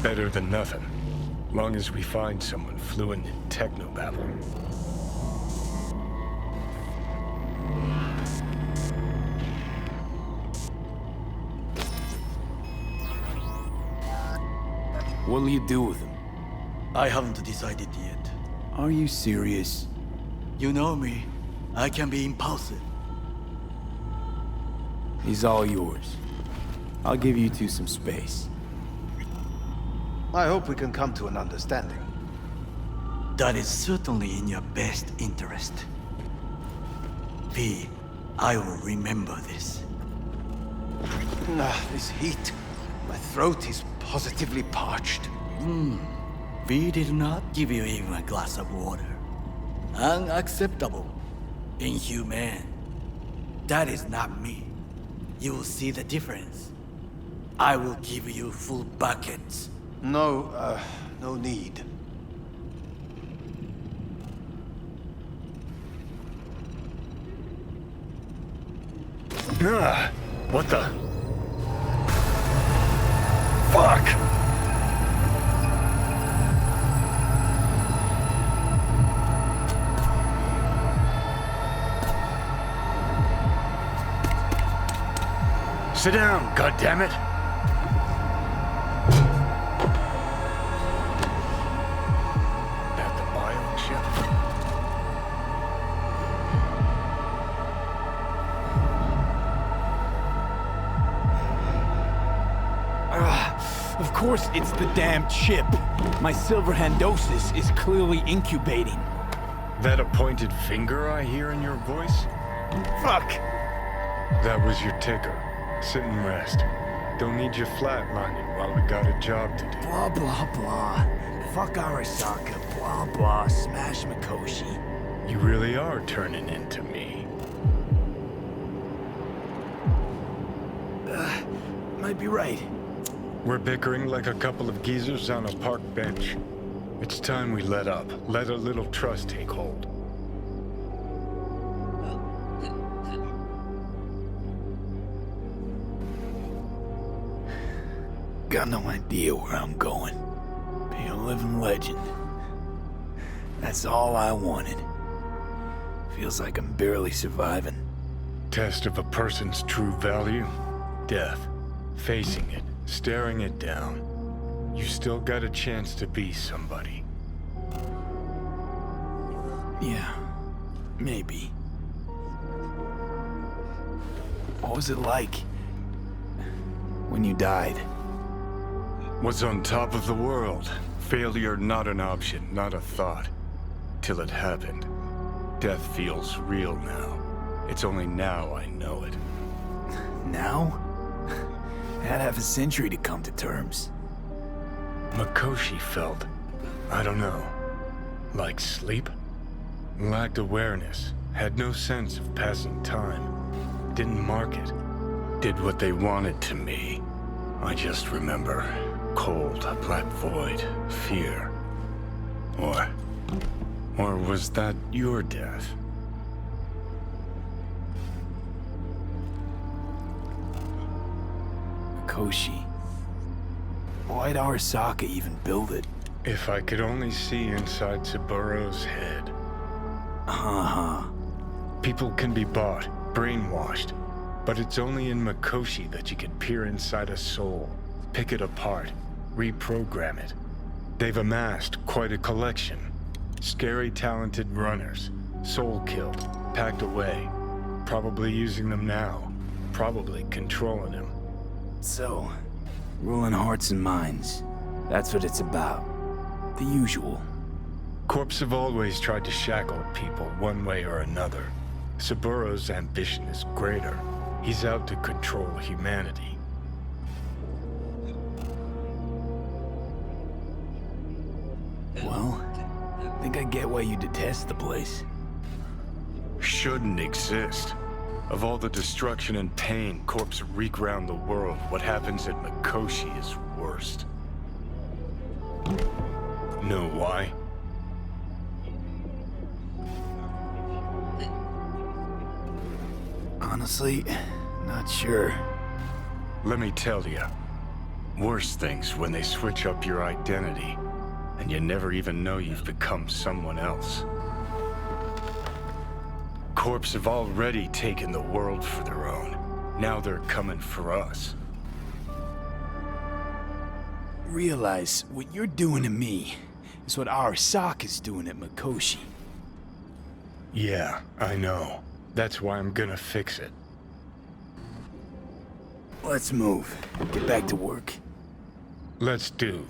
Better than nothing. Long as we find someone fluent in technobabble. What'll you do with him? I haven't decided yet. Are you serious? You know me. I can be impulsive. He's all yours. I'll give you two some space. I hope we can come to an understanding. That is certainly in your best interest. V, I will remember this. This heat. My throat is positively parched. V did not give you even a glass of water. Unacceptable. Inhumane. That is not me. You will see the difference. I will give you full buckets. No need. What the? Fuck! Sit down, goddammit! At the bio ship. Of course it's the damn chip. My silverhandosis is clearly incubating. That a pointed finger I hear in your voice? Fuck! That was your ticker. Sit and rest. Don't need you flatlining while we got a job to do. Blah, blah, blah. Fuck Arasaka. Blah, blah. Smash Mikoshi. You really are turning into me. Might be right. We're bickering like a couple of geezers on a park bench. It's time we let up. Let a little trust take hold. Got no idea where I'm going. Be a living legend. That's all I wanted. Feels like I'm barely surviving. Test of a person's true value? Death. Facing it. Staring it down. You still got a chance to be somebody. Yeah. Maybe. What was it like when you died? Was on top of the world. Failure not an option, not a thought. Till it happened. Death feels real now. It's only now I know it. Now? I had half a century to come to terms. Mikoshi felt, I don't know, like sleep? Lacked awareness, had no sense of passing time. Didn't mark it. Did what they wanted to me. I just remember cold, black void, fear. Or was that your death? Mikoshi. Why'd Arasaka even build it? If I could only see inside Saburo's head. People can be bought, brainwashed, but it's only in Mikoshi that you can peer inside a soul, pick it apart, reprogram it. They've amassed quite a collection. Scary, talented runners, soul-killed, packed away, probably using them now, probably controlling them. So, ruling hearts and minds. That's what it's about. The usual. Corps have always tried to shackle people one way or another. Saburo's ambition is greater. He's out to control humanity. Well, I think I get why you detest the place. Shouldn't exist. Of all the destruction and pain Corps wreak around the world, what happens at Mikoshi is worst. Know why? Honestly, not sure. Let me tell you. Worse things when they switch up your identity, and you never even know you've become someone else. Corps have already taken the world for their own. Now they're coming for us. realize what you're doing to me is what Arasaka's doing at Mikoshi. Yeah, I know. That's why I'm gonna fix it. Let's move. Get back to work. Let's do.